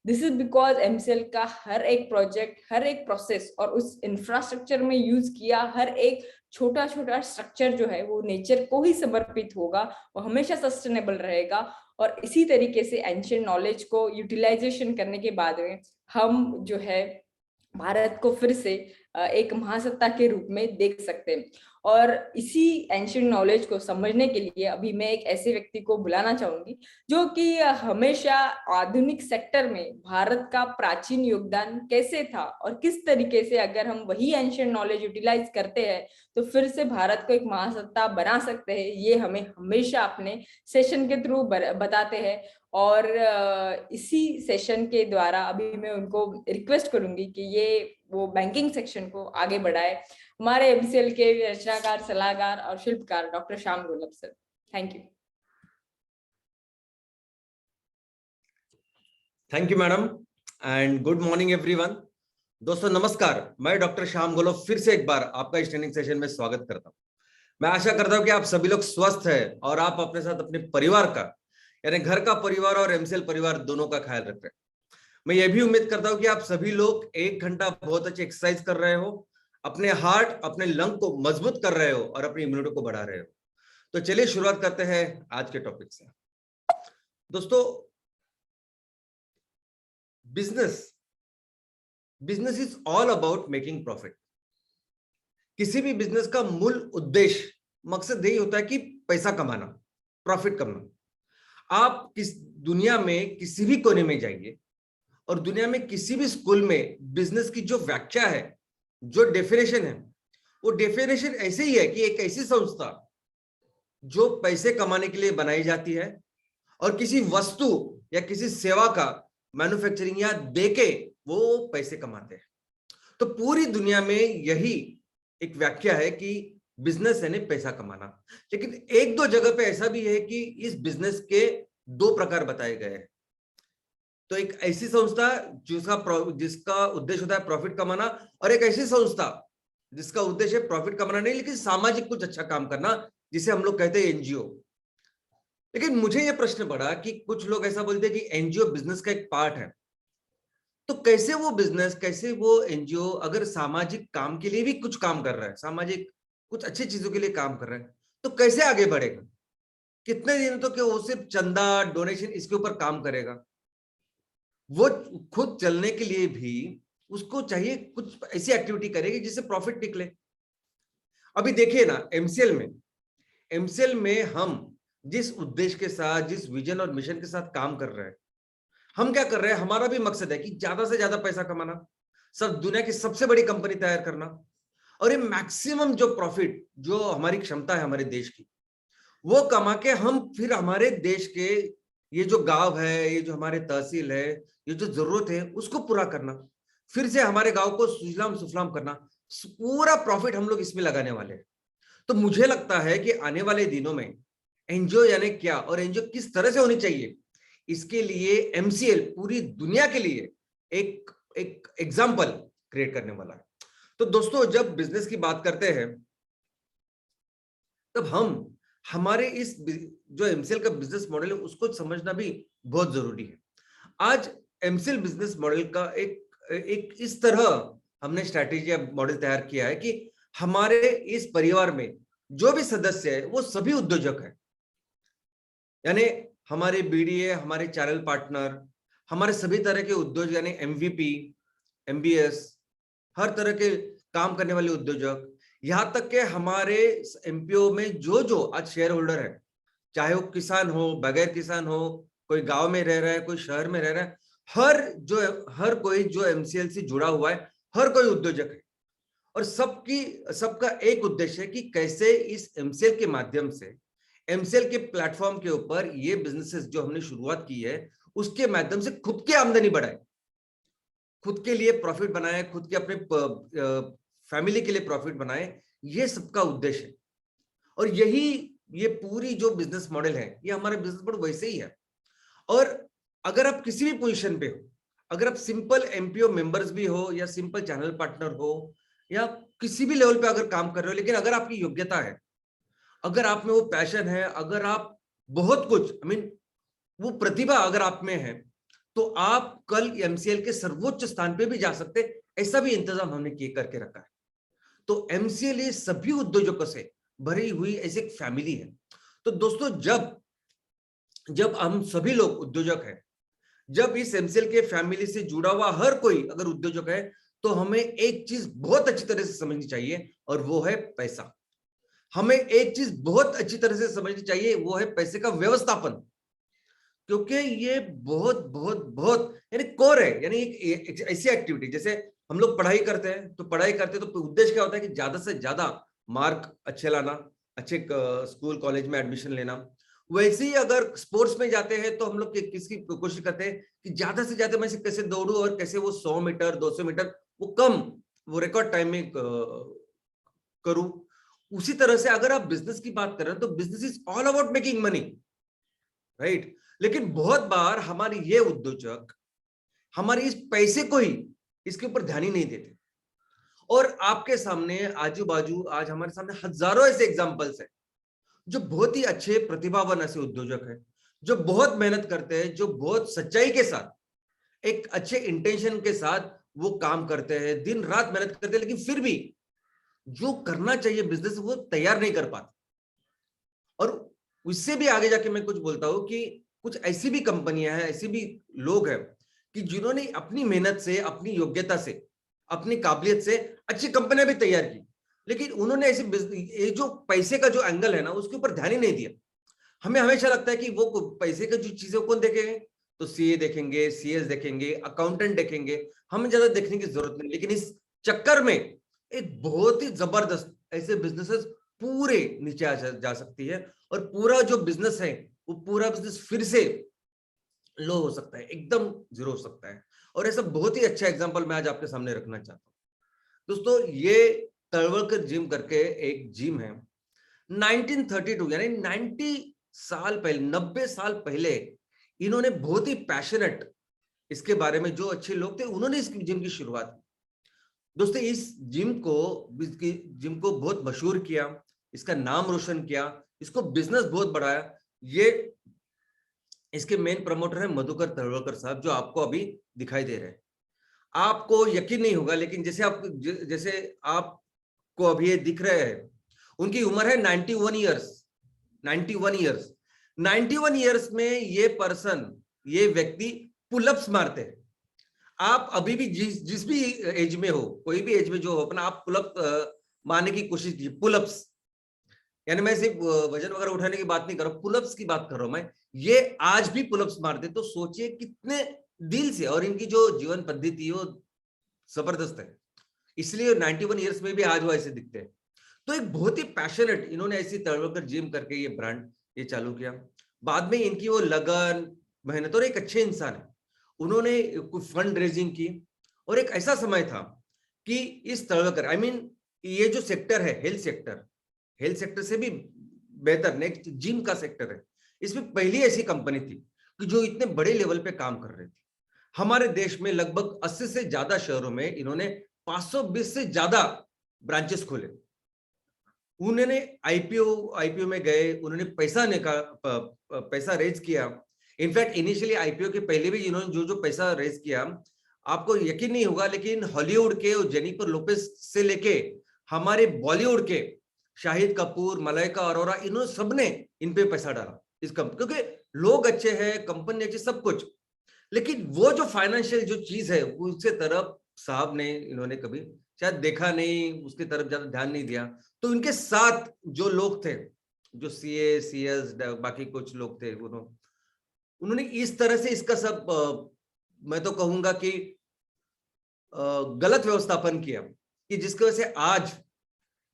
दिस इज बिकॉज एमसीएल का हर एक प्रोजेक्ट, हर एक प्रोसेस और उस इंफ्रास्ट्रक्चर में यूज किया हर एक छोटा छोटा स्ट्रक्चर जो है वो नेचर को ही समर्पित होगा, वो हमेशा सस्टेनेबल रहेगा। और इसी तरीके से एंशिएंट नॉलेज को यूटिलाइजेशन करने के बाद में हम जो है भारत को फिर से एक महासत्ता के रूप में देख सकते हैं। और इसी एंशिएंट नॉलेज को समझने के लिए अभी मैं एक ऐसे व्यक्ति को बुलाना चाहूंगी जो कि हमेशा आधुनिक सेक्टर में भारत का प्राचीन योगदान कैसे था, और किस तरीके से अगर हम वही एंशिएंट नॉलेज यूटिलाइज करते हैं तो फिर से भारत को एक महासत्ता बना सकते हैं। ये हमें हमेशा अपने सेशन के थ्रू बताते हैं। और इसी सेशन के द्वारा अभी मैं उनको रिक्वेस्ट करूंगी कि ये वो बैंकिंग सेक्शन को आगे बढ़ाए। हमारे एमसीएल के रचनाकार, सलाहकार और शिल्पकार doctor Shyam Golab sir, thank you. Thank you madam and good morning everyone. दोस्तों नमस्कार, मैं डॉक्टर श्याम गोलब फिर से एक बार आपका इस ट्रेनिंग सेशन में स्वागत करता हूं। मैं आशा करता हूं कि आप सभी लोग स्वस्थ हैं और आप अपने साथ अपने परिवार का, यानी घर का परिवार और एमसीएल परिवार दोनों का ख्याल रख रहे हैं। मैं ये भी उम्मीद करता हूं कि आप सभी लोग 1 घंटा बहुत अच्छी एक्सरसाइज कर रहे हो, अपने हार्ट अपने लंग को मजबूत कर रहे हो और अपनी इम्यूनिटी को बढ़ा रहे हो। तो चलिए शुरुआत करते हैं आज के टॉपिक से। दोस्तों, business is all about making profit. किसी भी बिजनेस का मूल उद्देश्य, मकसद यही होता है कि पैसा कमाना, प्रॉफिट कमाना। आप किस दुनिया में किसी भी कोने में जाइए और दुनिया में किसी भी स्कूल में बिजनेस की जो व्याख्या है, जो डेफिनेशन है, वो डेफिनेशन ऐसे ही है कि एक ऐसी संस्था जो पैसे कमाने के लिए बनाई जाती है और किसी वस्तु या किसी सेवा का मैन्युफैक्चरिंग या देके वो पैसे कमाते हैं। तो पूरी दुनिया में यही एक व्याख्या है कि बिजनेस यानी पैसा कमाना। लेकिन एक दो जगह पे ऐसा भी है कि इस बिजनेस के 2 प्रकार बताए गए हैं। तो एक ऐसी संस्था जिसका उद्देश्य होता है प्रॉफिट कमाना, और एक ऐसी संस्था जिसका उद्देश्य प्रॉफिट कमाना नहीं लेकिन सामाजिक कुछ अच्छा काम करना, जिसे हम लोग कहते हैं एनजीओ। लेकिन मुझे यह प्रश्न पड़ा कि कुछ लोग ऐसा बोलते हैं कि एनजीओ बिजनेस का एक पार्ट है। तो कैसे वो बिजनेस, कैसे वो एनजीओ अगर सामाजिक काम के लिए भी कुछ काम कर रहा है, सामाजिक कुछ अच्छी चीजों के लिए काम कर रहा है, तो कैसे आगे बढ़ेगा? कितने दिन तो क्या वो सिर्फ चंदा, डोनेशन इसके ऊपर काम करेगा? वो खुद चलने के लिए भी उसको चाहिए कुछ ऐसी एक्टिविटी करेगी जिससे प्रॉफिट निकले। अभी देखिए ना, एमसीएल में हम जिस उद्देश्य के साथ, जिस विजन और मिशन के साथ काम कर रहे हैं, हम क्या कर रहे हैं, हमारा भी मकसद है कि ज्यादा से ज्यादा पैसा कमाना, सब दुनिया की सबसे बड़ी कंपनी तैयार करना, और ये मैक्सिमम जो प्रॉफिट, जो हमारी क्षमता है हमारे देश की, वो कमा के हम फिर हमारे देश के ये जो गांव है, ये जो हमारे तहसील है, ये जो जरूरत है उसको पूरा करना, फिर से हमारे गांव को सुजलाम सुफलाम करना, पूरा प्रॉफिट हम लोग इसमें लगाने वाले हैं। तो मुझे लगता है कि आने वाले दिनों में एनजीओ यानी क्या और एनजीओ किस तरह से होनी चाहिए, इसके लिए एमसीएल पूरी दुनिया के लिए एक एग्जाम्पल क्रिएट करने वाला है। तो दोस्तों, जब बिजनेस की बात करते हैं तब हम हमारे इस जो एमसीएल का बिजनेस मॉडल है उसको समझना भी बहुत जरूरी है। आज एमसीएल बिजनेस मॉडल का एक इस तरह हमने स्ट्रैटेजी या मॉडल तैयार किया है कि हमारे इस परिवार में जो भी सदस्य है वो सभी उद्योजक है। यानी हमारे बीडीए, हमारे चैनल पार्टनर, हमारे सभी तरह के उद्योग यानी एमवीपी, एमबीएस, हर तरह के काम करने वाले उद्योजक, यहां तक के हमारे एमपीओ में जो आज शेयर होल्डर है, चाहे वो किसान हो, बगैर किसान हो, कोई गांव में रह रहा है, कोई शहर में रह रहा है, हर कोई जो एमसीएल से जुड़ा हुआ है, हर कोई उद्योजक है। और सबका एक उद्देश्य है कि कैसे इस एमसीएल के माध्यम से, एमसीएल के प्लेटफॉर्म के ऊपर ये बिजनेसेस जो हमने शुरुआत की है उसके माध्यम से खुद की आमदनी बढ़ाए, खुद के लिए प्रॉफिट बनाए, खुद के अपने फैमिली के लिए प्रॉफिट बनाए, ये सबका उद्देश्य है। और ये पूरी जो बिजनेस मॉडल है, ये हमारा बिजनेस मॉडल वैसे ही है। और अगर आप किसी भी पोजीशन पे हो, अगर आप सिंपल एमपीओ मेंबर्स भी हो या सिंपल चैनल पार्टनर हो या किसी भी लेवल पे अगर काम कर रहे हो, लेकिन अगर आपकी योग्यता है, अगर आप में वो पैशन है, अगर आप बहुत कुछ वो प्रतिभा अगर आप में है, तो आप कल एमसीएल के सर्वोच्च स्थान पे भी जा सकते, ऐसा भी इंतजाम हमने करके रखा है। तो एमसीएल ये सभी उद्योजकों से भरी हुई ऐसी एक फैमिली है। तो दोस्तों, जब हम सभी लोग उद्योजक हैं, जब इस एमसीएल के फैमिली से जुड़ा हुआ हर कोई अगर उद्योजक है, तो हमें एक चीज बहुत अच्छी तरह से समझनी चाहिए और वो है पैसा। हमें एक चीज बहुत अच्छी तरह से समझनी चाहिए, वो है पैसे का व्यवस्थापन, क्योंकि ये बहुत बहुत बहुत यानी कोर है। यानी एक ऐसी एक्टिविटी, जैसे हम लोग पढ़ाई करते हैं तो उद्देश्य क्या होता है कि ज्यादा से ज्यादा मार्क अच्छे लाना, अच्छे स्कूल कॉलेज में एडमिशन लेना। वैसे ही अगर स्पोर्ट्स में जाते हैं तो हम लोग किसकी कोशिश करते हैं कि ज्यादा से ज्यादा मैं कैसे दौड़ूं और कैसे वो 100 मीटर 200 मीटर वो रिकॉर्ड टाइम में करूं। उसी तरह से अगर आप बिजनेस की बात कर रहे हैं तो business is all about making money, right. लेकिन बहुत बार हमारे ये उद्योजक हमारे इस पैसे को ही इसके ऊपर ध्यान ही नहीं देते। और आपके सामने आजू बाजू आज हमारे सामने हजारों ऐसे एग्जांपल्स हैं जो बहुत ही अच्छे प्रतिभावान ऐसे उद्योजक हैं, जो बहुत मेहनत करते हैं, जो बहुत सच्चाई के साथ एक अच्छे इंटेंशन के साथ वो काम करते हैं, दिन रात मेहनत करते हैं, लेकिन फिर भी जो करना चाहिए बिजनेस वो तैयार नहीं कर पाते। और उससे भी आगे जाके मैं कुछ बोलता हूं कि कुछ ऐसी भी कंपनियां हैं, ऐसे भी लोग हैं कि जिन्होंने अपनी मेहनत से, अपनी योग्यता से, अपनी काबिलियत से अच्छी कंपनियां भी तैयार की, लेकिन उन्होंने ऐसे ये जो पैसे का जो एंगल है ना उसके ऊपर ध्यान ही नहीं दिया। हमें हमेशा लगता है कि वो पैसे की जो चीजें कौन देखेंगे, तो सीए देखेंगे, सीएस देखेंगे, अकाउंटेंट देखेंगे, हमें ज्यादा देखने की जरूरत नहीं। लेकिन इस चक्कर में एक बहुत ही जबरदस्त ऐसे बिजनेसेस पूरे नीचे आ जा सकती है, और पूरा जो बिजनेस है वो पूरा बिजनेस फिर से लो हो सकता है, एकदम जीरो हो सकता है। और ऐसा बहुत ही अच्छा एग्जांपल मैं आज आपके सामने रखना चाहता हूं। दोस्तों, ये तलवलकर जिम करके एक जिम है। 1932 यानी 90 साल पहले इन्होंने बहुत ही पैशनेट इसके बारे में जो अच्छे लोग थे उन्होंने इस जिम की शुरुआत की। दोस्तों, इस जिम को बहुत मशहूर किया, इसका नाम रोशन किया, इसको बिजनेस बहुत बढ़ाया। ये इसके मेन प्रमोटर है मधुकर तलवलकर साहब, जो आपको अभी दिखाई दे रहे हैं। आपको यकीन नहीं होगा, लेकिन जैसे आपको अभी ये दिख रहे हैं, उनकी उम्र है 91 ईयर्स। 91 ईयर्स में ये व्यक्ति पुलअप्स मारते हैं। आप अभी भी जिस भी एज में हो, कोई भी एज में जो हो, अपना आप पुलअप मारने की कोशिश कीजिए। पुलअप्स यानी मैं सिर्फ वजन वगैरह उठाने की बात नहीं कर रहा हूं, पुलअप्स की बात कर रहा हूं मैं। ये आज भी पुलअप्स मारते, तो सोचिए कितने दिल से, और इनकी जो जीवन पद्धति वो जबरदस्त है, इसलिए 91 ईयर्स में भी आज वो ऐसे दिखते हैं। तो एक बहुत ही पैशनेट इन्होंने ऐसी तलवलकर जिम करके ये ब्रांड ये चालू किया। बाद में इनकी वो लगन, मेहनत, और एक अच्छे इंसान है, उन्होंने कुछ फंड रेजिंग की। और एक ऐसा समय था कि इस तलवलकर ये जो सेक्टर है हेल्थ सेक्टर से भी बेहतर नेक्स्ट जिम का सेक्टर है, इसमें पहली ऐसी कंपनी थी कि जो इतने बड़े लेवल पे काम कर रही थी। हमारे देश में लगभग 80 से ज्यादा शहरों में इन्होंने 520 से ज्यादा ब्रांचेस खोले। उन्होंने आईपीओ में गए, उन्होंने पैसा रेज किया। इनफैक्ट इनिशियली आईपीओ के पहले भी इन्होंने जो पैसा रेज किया, आपको यकीन नहीं होगा, लेकिन हॉलीवुड के और जेनिफर लोपेज से लेके हमारे बॉलीवुड के शाहिद कपूर, मलाइका अरोरा, इन्होंने सबने इन पे पैसा डाला इस कंपनी, क्योंकि लोग अच्छे हैं, कंपनी अच्छी, सब कुछ। लेकिन वो जो फाइनेंशियल जो चीज है उसके तरफ साहब ने इन्होंने कभी शायद देखा नहीं, उसकी तरफ ज्यादा ध्यान नहीं दिया। तो इनके साथ जो लोग थे, जो सीए, सीएस, बाकी कुछ लोग थे, उन्होंने इस तरह से इसका सब मैं तो कहूंगा कि गलत व्यवस्थापन किया, कि जिसकी वजह से आज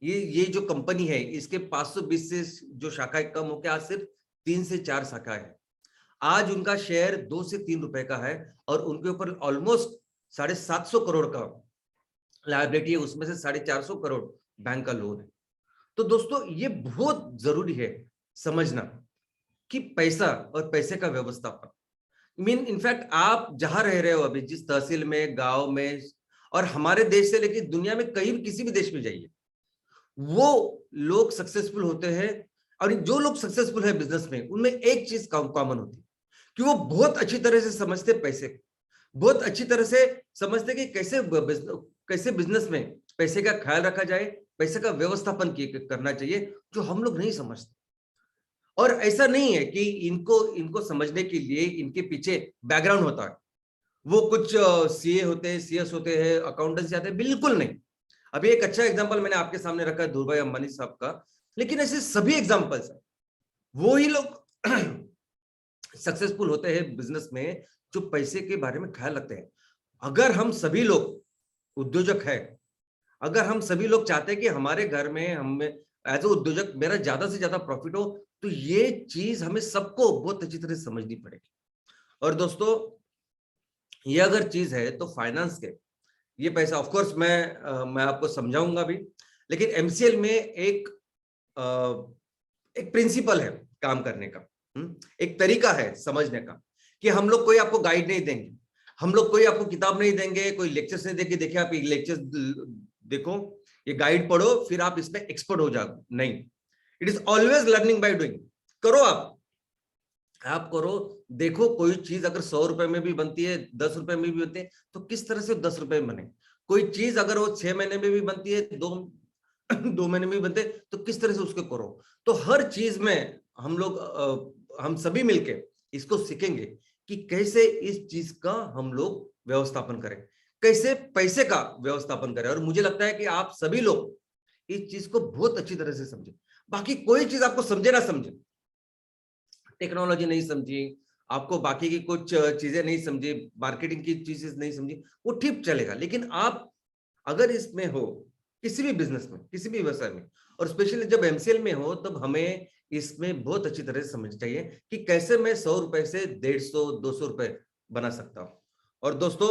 ये जो कंपनी है, इसके 520 से जो शाखाएं कम होकर आज सिर्फ 3 से 4 शाखाएं है। आज उनका शेयर 2 से 3 रुपए का है, और उनके ऊपर ऑलमोस्ट 750 करोड़ का लायबिलिटी है, उसमें से 450 करोड़ बैंक का लोन है। तो दोस्तों, ये बहुत जरूरी है समझना कि पैसा और पैसे का व्यवस्थापन इनफैक्ट आप जहां रह रहे हो अभी, जिस तहसील में, गांव में, और हमारे देश से लेकर दुनिया में कहीं भी किसी भी देश में जाइए, वो लोग सक्सेसफुल होते हैं। और जो लोग सक्सेसफुल है बिजनेस में, उनमें एक चीज कॉमन होती है कि वो बहुत अच्छी तरह से समझते पैसे को, बहुत अच्छी तरह से समझते कि कैसे बिजनेस में पैसे का ख्याल रखा जाए, पैसे का व्यवस्थापन करना चाहिए, जो हम लोग नहीं समझते। और ऐसा नहीं है कि इनको समझने के लिए इनके पीछे बैकग्राउंड होता है, वो कुछ सीए होते हैं, सीएस होते हैं, अकाउंटेंसी आते हैं, बिल्कुल नहीं। अभी एक अच्छा एग्जांपल मैंने आपके सामने रखा है धीरूभाई अंबानी साहब का, लेकिन ऐसे सभी एग्जांपल्स हैं। वो ही लोग सक्सेसफुल होते हैं बिजनेस में जो पैसे के बारे में ख्याल रखते हैं। अगर हम सभी लोग उद्योजक है, अगर हम सभी लोग चाहते हैं कि हमारे घर में हमें एज ए उद्योजक मेरा ज्यादा से ज्यादा प्रॉफिट हो, तो ये चीज हमें सबको बहुत अच्छी तरह से समझनी पड़ेगी। और दोस्तों, ये अगर चीज है तो फाइनेंस के ये पैसा, ऑफ कोर्स मैं आपको समझाऊंगा भी, लेकिन एमसीएल में एक प्रिंसिपल है काम करने का, एक तरीका है समझने का, कि हम लोग कोई आपको गाइड नहीं देंगे, हम लोग कोई आपको किताब नहीं देंगे, कोई लेक्चर्स नहीं देंगे, देखिए आप ये लेक्चर्स देखो, ये गाइड पढ़ो, फिर आप इसमें एक्सपर्ट हो जाओ, नहीं। It is always learning by doing. करो आप करो, देखो कोई चीज अगर 100 रुपए में भी बनती है, 10 रुपए में भी बनती है, तो किस तरह से 10 रुपए में बने। कोई चीज अगर वो 6 महीने में भी बनती है, 2 महीने में भी बनते, तो किस तरह से उसको करो। तो हर चीज में हम लोग हम सभी मिलके इसको सीखेंगे कि कैसे इस चीज का हम लोग व्यवस्थापन करें, कैसे पैसे का व्यवस्थापन करें। और मुझे लगता है कि आप सभी लोग इस चीज को बहुत अच्छी तरह से समझे। बाकी कोई चीज आपको समझे ना समझे, टेक्नोलॉजी नहीं समझी, आपको बाकी की कुछ चीजें नहीं समझी, मार्केटिंग की चीजें नहीं समझी, वो ठीक चलेगा। लेकिन आप अगर इसमें हो, किसी भी बिजनेस में, किसी भी व्यवसाय में, और स्पेशली जब एमसीएल में हो, तब हमें इसमें बहुत अच्छी तरह से समझना चाहिए कि कैसे मैं 100 रुपए से 150, 200 रुपए बना सकता हूं। और दोस्तों,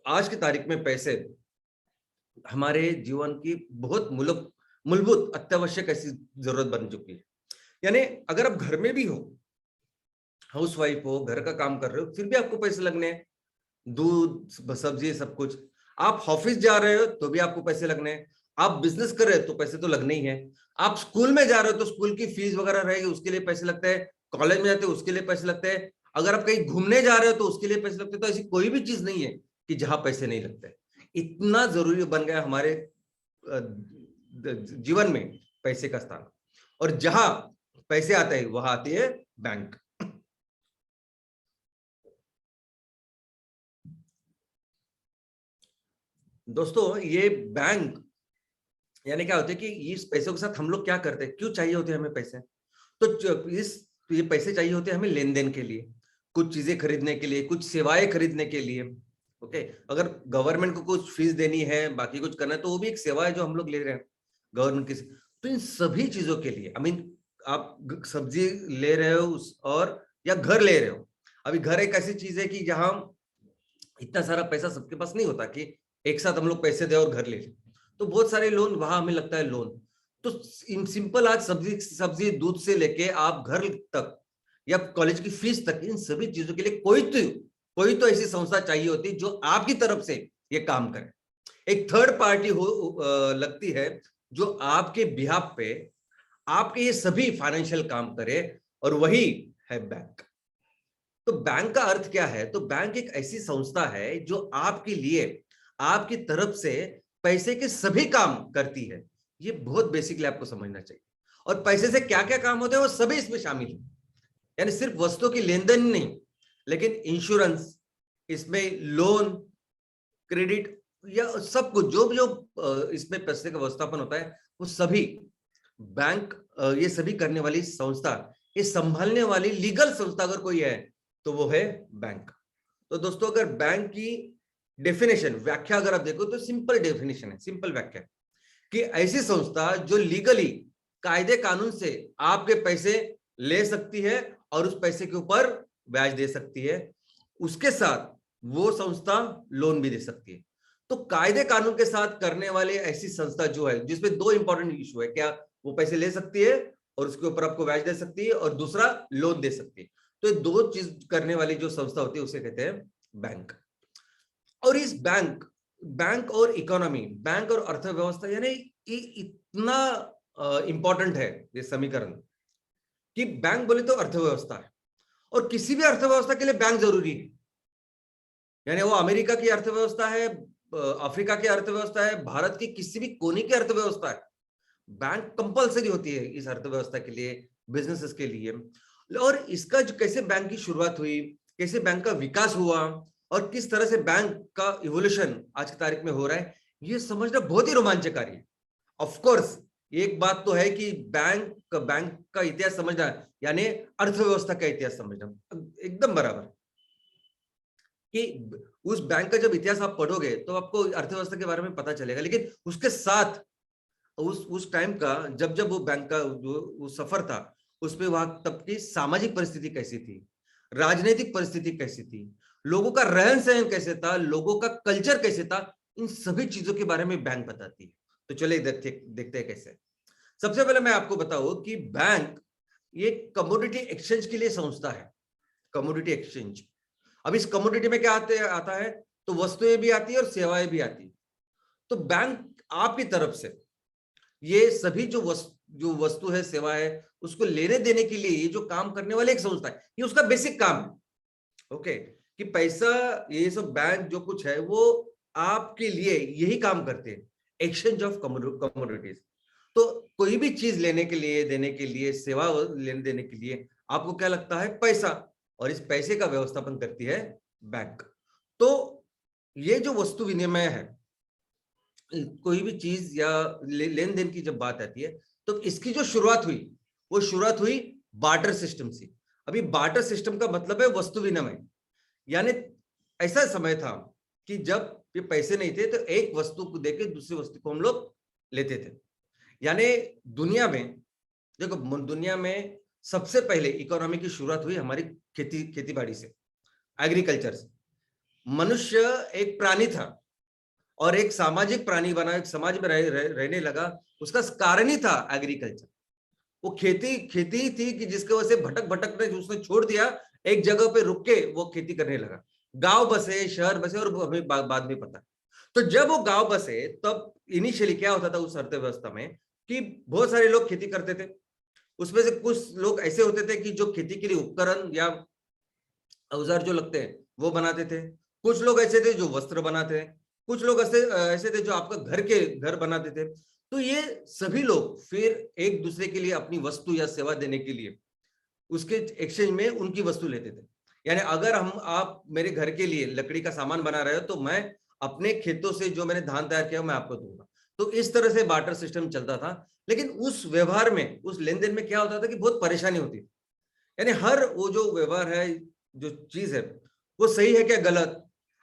आज की तारीख में पैसे हमारे जीवन की बहुत मूलभूत अत्यावश्यक ऐसी जरूरत बन चुकी है। यानी अगर आप घर में भी हो, हाउसवाइफ हो, घर का काम कर रहे हो, फिर भी आपको पैसे लगने हैं, दूध, सब्जी, सब कुछ। आप ऑफिस जा रहे हो तो भी आपको पैसे लगने हैं, आप बिजनेस कर रहे हो तो पैसे तो लगने ही है, आप स्कूल में जा रहे हो तो स्कूल की फीस वगैरह रहेगी, उसके लिए पैसे लगते हैं, कॉलेज में जाते हो उसके लिए पैसे लगते हैं, अगर आप कहीं घूमने जा रहे हो तो उसके लिए पैसे लगते हैं। तो ऐसी कोई भी चीज नहीं है कि जहां पैसे नहीं लगते। इतना जरूरी बन गया हमारे जीवन में पैसे का स्थान। और जहां पैसे आते हैं वहां आती है बैंक। दोस्तों, ये बैंक यानी क्या होता है कि इस पैसों के साथ हम लोग क्या करते हैं, क्यों चाहिए होते हैं हमें पैसे। तो ये पैसे चाहिए होते हैं हमें लेन देन के लिए, कुछ चीजें खरीदने के लिए, कुछ सेवाएं खरीदने के लिए। ओके, अगर गवर्नमेंट को कुछ फीस देनी है, बाकी कुछ करना है, तो वो भी एक सेवा है जो हम लोग ले रहे हैं गवर्नमेंट की। तो इन सभी चीजों के लिए, आप सब्जी ले रहे हो और या घर ले रहे हो। अभी घर एक ऐसी चीज है कि जहां इतना सारा पैसा सबके पास नहीं होता कि एक साथ हम लोग पैसे दे और घर ले लें। तो बहुत सारे लोन, वहां हमें लगता है लोन। तो इन सिंपल, आज सब्जी दूध से लेके आप घर तक या कॉलेज की फीस तक, इन सभी चीजों के लिए कोई तो ऐसी संस्था चाहिए होती है जो आपकी तरफ से ये काम करे। एक थर्ड पार्टी लगती है जो आपके बिहाफ पे आपके ये सभी फाइनेंशियल काम करे, और वही है बैंक। तो बैंक का अर्थ क्या है? तो बैंक एक ऐसी संस्था है जो आपके लिए, आपकी तरफ से पैसे के सभी काम करती है। ये बहुत बेसिकली आपको समझना चाहिए। और पैसे से क्या क्या काम होते हैं वो सभी इसमें शामिल है। यानी सिर्फ वस्तुओं की लेन देन नहीं, लेकिन इंश्योरेंस, इसमें लोन, क्रेडिट, या सब कुछ जो इसमें पैसे का व्यवस्थापन होता है, वो सभी बैंक, ये सभी करने वाली संस्था, ये संभालने वाली लीगल संस्था अगर कोई है तो वो है बैंक। तो दोस्तों, अगर बैंक की डेफिनेशन, व्याख्या अगर आप देखो तो सिंपल डेफिनेशन है, सिंपल व्याख्या कि ऐसी संस्था जो लीगली, कायदे कानून से आपके पैसे ले सकती है और उस पैसे के ऊपर ब्याज दे सकती है, उसके साथ वो संस्था लोन भी दे सकती है। तो कायदे कानून के साथ करने वाले ऐसी संस्था जो है, जिसमें दो इंपॉर्टेंट इशू है, क्या वो पैसे ले सकती है और उसके ऊपर आपको ब्याज दे सकती है, और दूसरा लोन दे सकती है। तो ये दो चीज करने वाली जो संस्था होती है उसे कहते हैं बैंक। और इस बैंक और इकोनॉमी, बैंक और अर्थव्यवस्था, यानी इतना इंपॉर्टेंट है ये समीकरण कि बैंक बोले तो अर्थव्यवस्था है, और किसी भी अर्थव्यवस्था के लिए बैंक जरूरी है। यानी वो अमेरिका की अर्थव्यवस्था है, अफ्रीका की अर्थव्यवस्था है, भारत की किसी भी कोने की अर्थव्यवस्था है, बैंक कंपलसरी होती है इस अर्थव्यवस्था के लिए, बिजनेसेस के लिए। और इसका जो कैसे बैंक की शुरुआत हुई, कैसे बैंक का विकास हुआ, और किस तरह से बैंक का इवोल्यूशन आज की तारीख में हो रहा है, ये समझना बहुत ही रोमांचकारी है। ऑफ कोर्स एक बात तो है कि बैंक का इतिहास समझना यानी अर्थव्यवस्था का इतिहास समझना एकदम बराबर, कि उस बैंक का जब इतिहास आप पढ़ोगे तो आपको अर्थव्यवस्था के बारे में पता चलेगा। लेकिन उसके साथ उस टाइम का जब वो बैंक का वो सफर था, उसमें वहां तब की सामाजिक परिस्थिति कैसी थी, राजनीतिक परिस्थिति कैसी थी, लोगों का रहन सहन कैसे था, लोगों का कल्चर कैसे था, इन सभी चीजों के बारे में बैंक बताती है। तो चलिए देखते हैं कैसे। सबसे पहले मैं आपको बताऊं कि बैंक ये कमोडिटी एक्सचेंज के लिए संस्था है, कमोडिटी एक्सचेंज। अब इस कमोडिटी में क्या आता है, तो वस्तुएं भी आती है और सेवाएं भी आती है। तो बैंक आपकी तरफ से ये सभी जो वस्तु है, सेवा है, उसको लेने देने के लिए ये जो काम करने वाले एक संस्था है, ये उसका बेसिक काम है। ओके, कि पैसा, ये सब बैंक जो कुछ है वो आपके लिए यही काम करते हैं, एक्सचेंज ऑफ कमोडिटीज। तो कोई भी चीज लेने के लिए, देने के लिए, सेवा लेने देने के लिए आपको क्या लगता है? पैसा, और इस पैसे का व्यवस्थापन करती है बैंक। तो ये जो वस्तु विनिमय है, कोई भी चीज या लेन देन की जब बात आती है, तो इसकी जो शुरुआत हुई वो शुरुआत हुई बार्टर सिस्टम से। अभी बार्टर सिस्टम का मतलब है वस्तु विनिमय, यानी ऐसा समय था कि जब ये पैसे नहीं थे तो एक वस्तु को देके दूसरी वस्तु को हम लोग लेते थे। यानी दुनिया में देखो, दुनिया में सबसे पहले इकोनॉमी की शुरुआत हुई हमारी खेती बाड़ी से, एग्रीकल्चर से। मनुष्य एक प्राणी था और एक सामाजिक प्राणी बना, एक समाज में रहने लगा। उसका कारण ही था एग्रीकल्चर। वो खेती ही थी कि जिसके वजह से भटक उसने छोड़ दिया, एक जगह पे रुक के वो खेती करने लगा। गांव बसे, शहर बसे, और हमें बाद में पता। तो जब वो गांव बसे तब इनिशियली क्या होता था उस अर्थव्यवस्था में कि बहुत सारे लोग खेती करते थे। उसमें से कुछ लोग ऐसे होते थे कि जो खेती के लिए उपकरण या औजार जो लगते हैं वो बनाते थे। कुछ लोग ऐसे थे जो वस्त्र बनाते थे। कुछ लोग ऐसे थे जो आपका घर बनाते थे। तो ये सभी लोग फिर एक दूसरे के लिए अपनी वस्तु या सेवा देने के लिए उसके एक्सचेंज में उनकी वस्तु लेते थे। यानी अगर आप मेरे घर के लिए लकड़ी का सामान बना रहे हो तो मैं अपने खेतों से जो मैंने धान तैयार किया मैं आपको दूंगा। तो इस तरह से बार्टर सिस्टम चलता था। लेकिन उस व्यवहार में, उस लेन देन में क्या होता था कि बहुत परेशानी होती थी। यानी हर वो जो व्यवहार है, जो चीज है, वो सही है क्या गलत?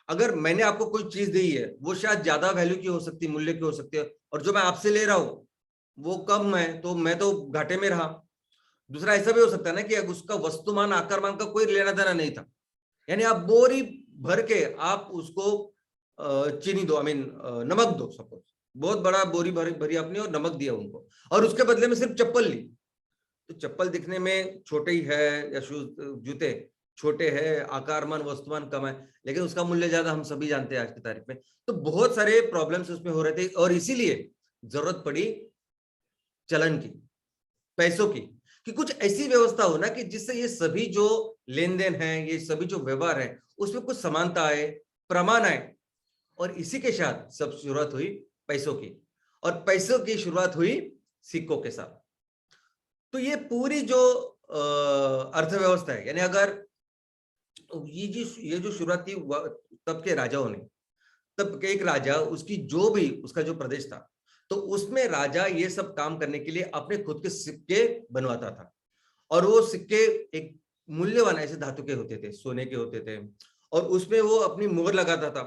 अगर मैंने आपको कोई चीज दी है वो शायद ज्यादा वैल्यू की हो सकती है, मूल्य की हो सकती है, और जो मैं आपसे ले रहा हूं वो कम है, तो मैं तो घाटे में रहा। दूसरा ऐसा भी हो सकता है ना कि उसका वस्तुमान आकारमान का कोई लेना देना नहीं था। यानी आप बोरी भर के आप उसको चीनी दो, नमक दो, सपोज बहुत बड़ा बोरी भरी आपने और नमक दिया उनको, और उसके बदले में सिर्फ चप्पल ली। तो चप्पल दिखने में छोटे ही है या जूते छोटे है, आकारमान वस्तुमान कम है, लेकिन उसका मूल्य ज्यादा, हम सभी जानते हैं आज की तारीख में। तो बहुत सारे प्रॉब्लम्स उसमें हो रहे थे और इसीलिए जरूरत पड़ी चलन की, पैसों की, कि कुछ ऐसी व्यवस्था हो ना कि जिससे ये सभी जो लेन देन है, ये सभी जो व्यवहार है, उसमें कुछ समानता आए, प्रमाण आए। और इसी के साथ सब शुरुआत हुई पैसों की, और पैसों की शुरुआत हुई सिक्कों के साथ। तो ये पूरी जो अर्थव्यवस्था है, यानी अगर ये जो शुरुआत थी तब के राजाओं ने, तब के एक राजा, उसकी जो भी उसका जो प्रदेश था, तो उसमें राजा ये सब काम करने के लिए अपने खुद के सिक्के बनवाता था। और वो सिक्के एक मूल्यवान ऐसे धातु के होते थे, सोने के होते थे, और उसमें वो अपनी मोहर लगाता था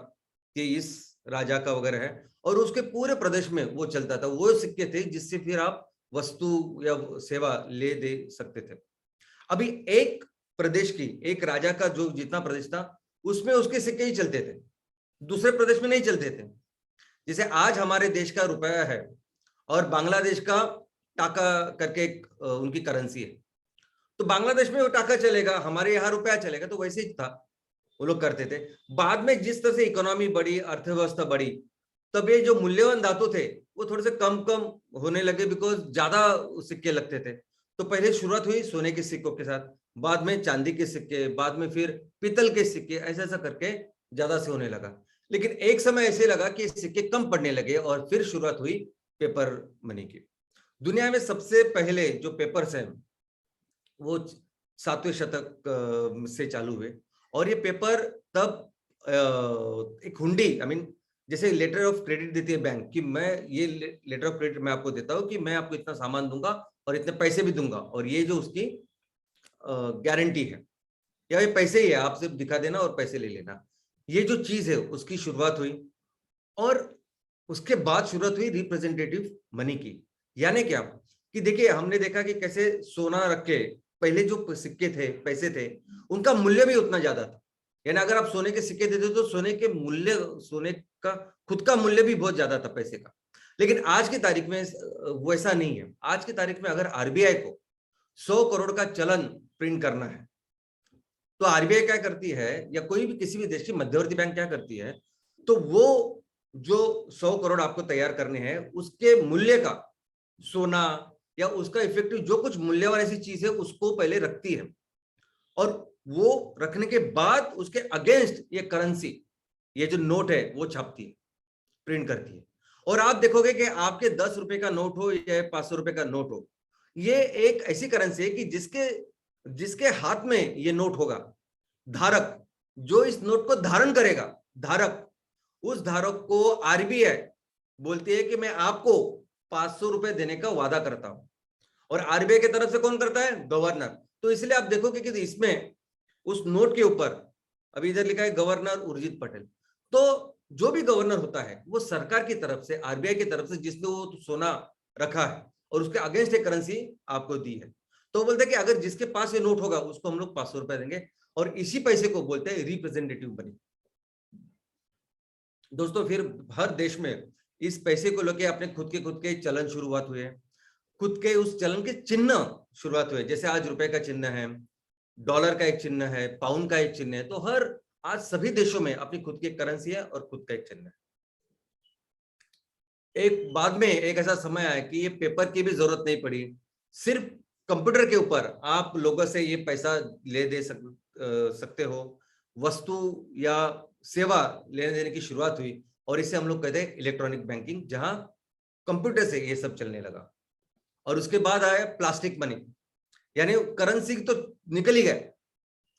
कि इस राजा का वगैरह है, और उसके पूरे प्रदेश में वो चलता था। वो सिक्के थे जिससे फिर आप वस्तु या सेवा ले दे सकते थे। अभी एक प्रदेश की, एक राजा का जो जितना प्रदेश था उसमें उसके सिक्के ही चलते थे, दूसरे प्रदेश में नहीं चलते थे। जैसे आज हमारे देश का रुपया है और बांग्लादेश का टाका करके उनकी करेंसी है, तो बांग्लादेश में वो टाका चलेगा, हमारे यहाँ रुपया चलेगा। तो वैसे ही था, वो लोग करते थे। बाद में जिस तरह से इकोनॉमी बढ़ी, अर्थव्यवस्था बढ़ी, तब ये जो मूल्यवान धातु थे वो थोड़े से कम होने लगे, बिकॉज ज्यादा सिक्के लगते थे। तो पहले शुरुआत हुई सोने के सिक्कों के साथ, बाद में चांदी के सिक्के, बाद में फिर पीतल के सिक्के, ऐसा करके ज्यादा से होने लगा। लेकिन एक समय ऐसे लगा कि सिक्के कम पड़ने लगे और फिर शुरुआत हुई पेपर मनी की। दुनिया में सबसे पहले जो पेपर्स हैं वो 7वें शतक से चालू हुए, और ये पेपर तब एक हुंडी, जैसे लेटर ऑफ क्रेडिट देती है बैंक कि मैं ये लेटर ऑफ क्रेडिट मैं आपको देता हूं कि मैं आपको इतना सामान दूंगा और इतने पैसे भी दूंगा, और ये जो उसकी गारंटी है, या ये पैसे ही है, आप सिर्फ दिखा देना और पैसे ले लेना। ये जो चीज है उसकी शुरुआत हुई, और उसके बाद शुरुआत हुई रिप्रेजेंटेटिव मनी की। यानी क्या कि देखिए, हमने देखा कि कैसे सोना रख के पहले जो सिक्के थे, पैसे थे, उनका मूल्य भी उतना ज्यादा था। यानी अगर आप सोने के सिक्के देते तो सोने के मूल्य, सोने का खुद का मूल्य भी बहुत ज्यादा था पैसे का। लेकिन आज की तारीख में वैसा नहीं है। आज की तारीख में अगर आरबीआई को 100 करोड़ का चलन प्रिंट करना है, तो आरबीआई क्या करती है, या कोई भी किसी भी देश की मध्यवर्ती बैंक क्या करती है, तो वो जो 100 करोड़ आपको तैयार करने हैं उसके मूल्य का सोना या उसका इफेक्टिव जो कुछ मूल्यवान ऐसी चीज है उसको पहले रखती है, और वो रखने के बाद उसके अगेंस्ट ये करेंसी, ये जो नोट है वो छापती है, प्रिंट करती है। और आप देखोगे कि आपके 10 रुपए का नोट हो या 500 रुपए का नोट हो, ये एक ऐसी करेंसी है कि जिसके हाथ में ये नोट होगा, धारक जो इस नोट को धारण करेगा, धारक, उस धारक को आरबीआई बोलती है कि मैं आपको 500 रुपए देने का वादा करता हूं। और आरबीआई की तरफ से कौन करता है? गवर्नर। तो इसलिए आप देखोगे कि इसमें उस नोट के ऊपर अभी इधर लिखा है गवर्नर उर्जित पटेल। तो जो भी गवर्नर होता है वो सरकार की तरफ से, आरबीआई की तरफ से, जिसने वो सोना रखा है और उसके अगेंस्ट एक करेंसी आपको दी है, तो बोलते हैं कि अगर जिसके पास ये नोट होगा उसको हम लोग 500 रुपए देंगे, और इसी पैसे को बोलते हैं रिप्रेजेंटेटिव मनी। दोस्तों, फिर हर देश में इस पैसे को लेके अपने खुद के चलन शुरुआत हुए, खुद के उस चलन के चिन्ह शुरुआत हुए। जैसे आज रुपए का चिन्ह है, डॉलर का एक चिन्ह है, पाउंड का एक चिन्ह है। तो आज सभी देशों में अपनी खुद की करेंसी है और खुद का एक चिन्ह है। एक बाद में एक ऐसा समय आया कि ये पेपर की भी जरूरत नहीं पड़ी, सिर्फ कंप्यूटर के ऊपर आप लोगों से ये पैसा ले दे सकते हो, वस्तु या सेवा लेने देने की शुरुआत हुई, और इसे हम लोग कहते हैं इलेक्ट्रॉनिक बैंकिंग, जहां कंप्यूटर से ये सब चलने लगा। और उसके बाद आया प्लास्टिक मनी, यानी करेंसी तो निकल ही गए,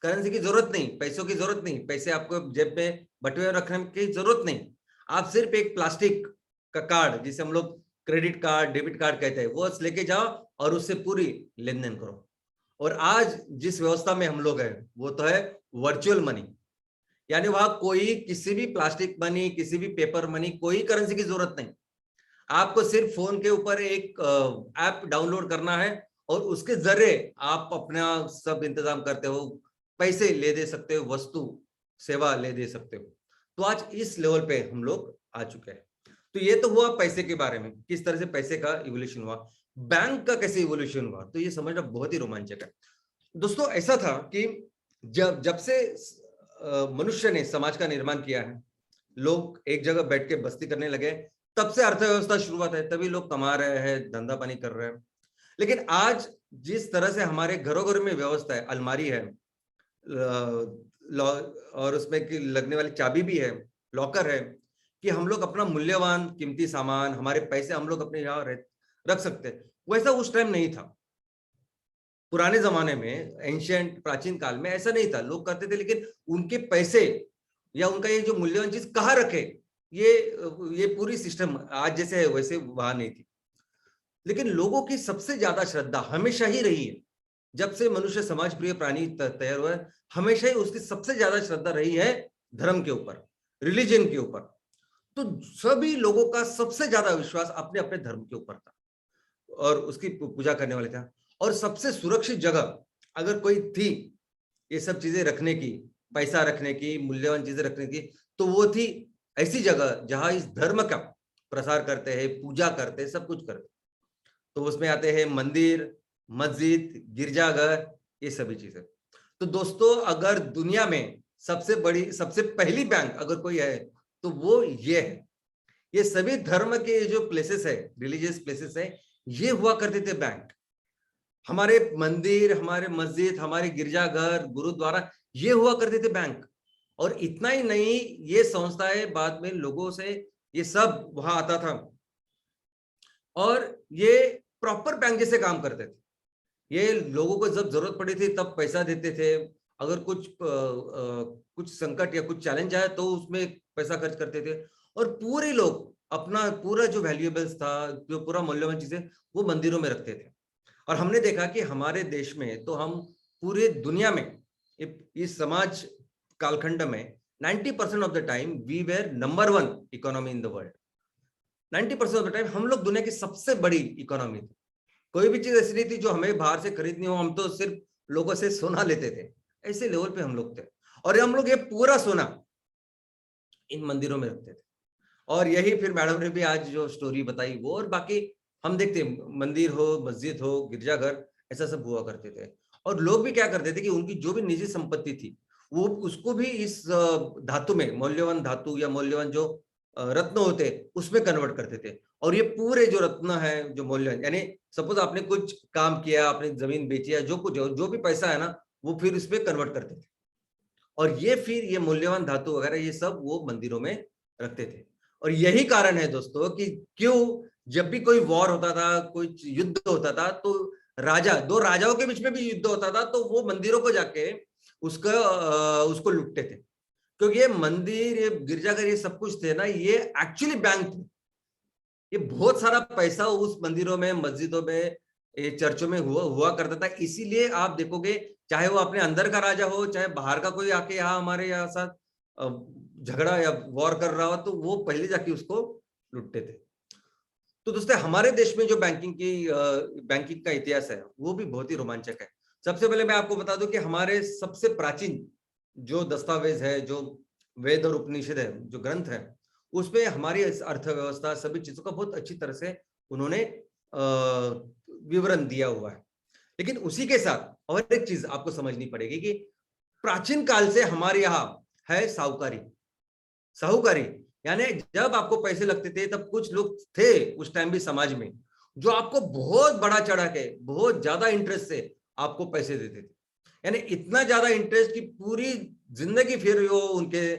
करेंसी की जरूरत नहीं, पैसों की जरूरत नहीं, पैसे आपको जेब में बटुए रखने की जरूरत नहीं, आप सिर्फ एक प्लास्टिक का कार्ड, जिसे हम लोग क्रेडिट कार्ड, डेबिट कार्ड कहते हैं, वो लेके जाओ और उससे पूरी लेन देन करो। और आज जिस व्यवस्था में हम लोग हैं वो तो है वर्चुअल मनी, यानी वहां कोई किसी भी प्लास्टिक मनी, किसी भी पेपर मनी, कोई करेंसी की जरूरत नहीं। आपको सिर्फ फोन के ऊपर एक ऐप डाउनलोड करना है और उसके जरिए आप अपना सब इंतजाम करते हो, पैसे ले दे सकते हो, वस्तु सेवा ले दे सकते हो। तो आज इस लेवल पे हम लोग आ चुके हैं। तो ये तो हुआ पैसे के बारे में, किस तरह से पैसे का इवोल्यूशन हुआ। बैंक का कैसे इवोल्यूशन हुआ, तो ये समझना बहुत ही रोमांचक है। दोस्तों, ऐसा था कि जब से मनुष्य ने समाज का निर्माण किया है, लोग एक जगह बैठ के बस्ती करने लगे, तब से अर्थव्यवस्था शुरुआत है, तभी लोग कमा रहे हैं, धंधा पानी कर रहे हैं। लेकिन आज जिस तरह से हमारे घरों घरों में व्यवस्था है, अलमारी है और उसमें लगने वाली चाबी भी है, लॉकर है, कि हम लोग अपना मूल्यवान कीमती सामान, हमारे पैसे हम लोग अपने यहाँ रख सकते हैं, वैसा उस टाइम नहीं था। पुराने जमाने में, एंशिएंट प्राचीन काल में ऐसा नहीं था, लोग करते थे, लेकिन उनके पैसे या उनका ये जो मूल्यवान चीज कहाँ रखे, ये पूरी सिस्टम आज जैसे है वैसे वहां नहीं थी। लेकिन लोगों की सबसे ज्यादा श्रद्धा हमेशा ही रही है, जब से मनुष्य समाज प्रिय प्राणी तैयार हुआ है, हमेशा ही उसकी सबसे ज्यादा श्रद्धा रही है धर्म के ऊपर, रिलीजन के ऊपर। तो सभी लोगों का सबसे ज्यादा विश्वास अपने अपने धर्म के ऊपर था और उसकी पूजा करने वाले था। और सबसे सुरक्षित जगह अगर कोई थी ये सब चीजें रखने की, पैसा रखने की, मूल्यवान चीजें रखने की, तो वो थी ऐसी जगह जहां इस धर्म का प्रसार करते हैं, पूजा करते हैं, सब कुछ करते। तो उसमें आते हैं मंदिर, मस्जिद, गिरजाघर, ये सभी चीजें। तो दोस्तों, अगर दुनिया में सबसे पहली बैंक अगर कोई है तो वो ये है। ये सभी धर्म के जो प्लेसेस है, रिलीजियस प्लेसेस है, ये हुआ करते थे बैंक। हमारे मंदिर, हमारे मस्जिद, हमारे गिरजाघर, गुरुद्वारा, ये हुआ करते थे बैंक। और इतना ही नहीं, ये संस्थाएं बाद में लोगों से ये सब वहां आता था और ये प्रॉपर बैंक जैसे काम करते थे। ये लोगों को जब जरूरत पड़ी थी तब पैसा देते थे, अगर कुछ संकट या कुछ चैलेंज आया तो उसमें पैसा खर्च करते थे। और पूरे लोग अपना पूरा जो वैल्यूएबल्स था, जो पूरा मूल्यवान चीजें, वो मंदिरों में रखते थे। और हमने देखा कि हमारे देश में तो हम पूरे दुनिया में इस समाज कालखंड में 90% of the time we were number 1 economy in the world. 90% of the time हम लोग दुनिया की सबसे बड़ी इकोनॉमी थी। कोई भी चीज ऐसी नहीं थी जो हमें बाहर से खरीदनी हो, हम तो सिर्फ लोगों से सोना लेते थे, ऐसे लेवल पे हम लोग थे। और हम लोग ये पूरा सोना इन मंदिरों में रखते थे। और यही फिर मैडम ने भी आज जो स्टोरी बताई वो, और बाकी हम देखते मंदिर हो, मस्जिद हो, गिरजाघर, ऐसा सब हुआ करते थे। और लोग भी क्या करते थे कि उनकी जो भी निजी संपत्ति थी वो उसको भी इस धातु में, मूल्यवान धातु या मूल्यवान जो रत्न होते उसमें कन्वर्ट करते थे। और ये पूरे जो रत्न है, जो मूल्य, यानी सपोज आपने कुछ काम किया, आपने जमीन बेची या जो कुछ जो भी पैसा है ना, वो फिर इसमें कन्वर्ट करते थे। और ये फिर ये मूल्यवान धातु वगैरह ये सब वो मंदिरों में रखते थे। और यही कारण है दोस्तों कि क्यों जब भी कोई वॉर होता था, कोई युद्ध होता था, तो दो राजाओं के बीच में भी युद्ध होता था, तो वो मंदिरों को जाके उसको लूटते थे। क्योंकि ये मंदिर, ये गिरजाघर, ये सब कुछ थे ना, ये एक्चुअली बैंक थे। ये बहुत सारा पैसा उस मंदिरों में, मस्जिदों में, चर्चों में हुआ करता था। इसीलिए आप देखोगे, चाहे वो अपने अंदर का राजा हो, चाहे बाहर का कोई आके यहाँ हमारे यहाँ साथ झगड़ा या वॉर कर रहा हो, तो वो पहले जाके उसको लूटते थे। तो दोस्तों, हमारे देश में जो बैंकिंग का इतिहास है वो भी बहुत ही रोमांचक है। सबसे पहले मैं आपको बता दूं कि हमारे सबसे प्राचीन जो दस्तावेज है, जो वेद और उपनिषद है, जो ग्रंथ है, उसमें हमारी अर्थव्यवस्था, सभी चीजों का बहुत अच्छी तरह से उन्होंने विवरण दिया हुआ है। लेकिन उसी के साथ और एक चीज आपको समझनी पड़ेगी कि प्राचीन काल से हमारे यहाँ है साहूकारी। यानी जब आपको पैसे लगते थे, तब कुछ लोग थे उस टाइम भी समाज में जो आपको बहुत बड़ा चढ़ा के, बहुत ज्यादा इंटरेस्ट से आपको पैसे देते थे। यानी इतना ज्यादा इंटरेस्ट कि पूरी जिंदगी फिर वो उनके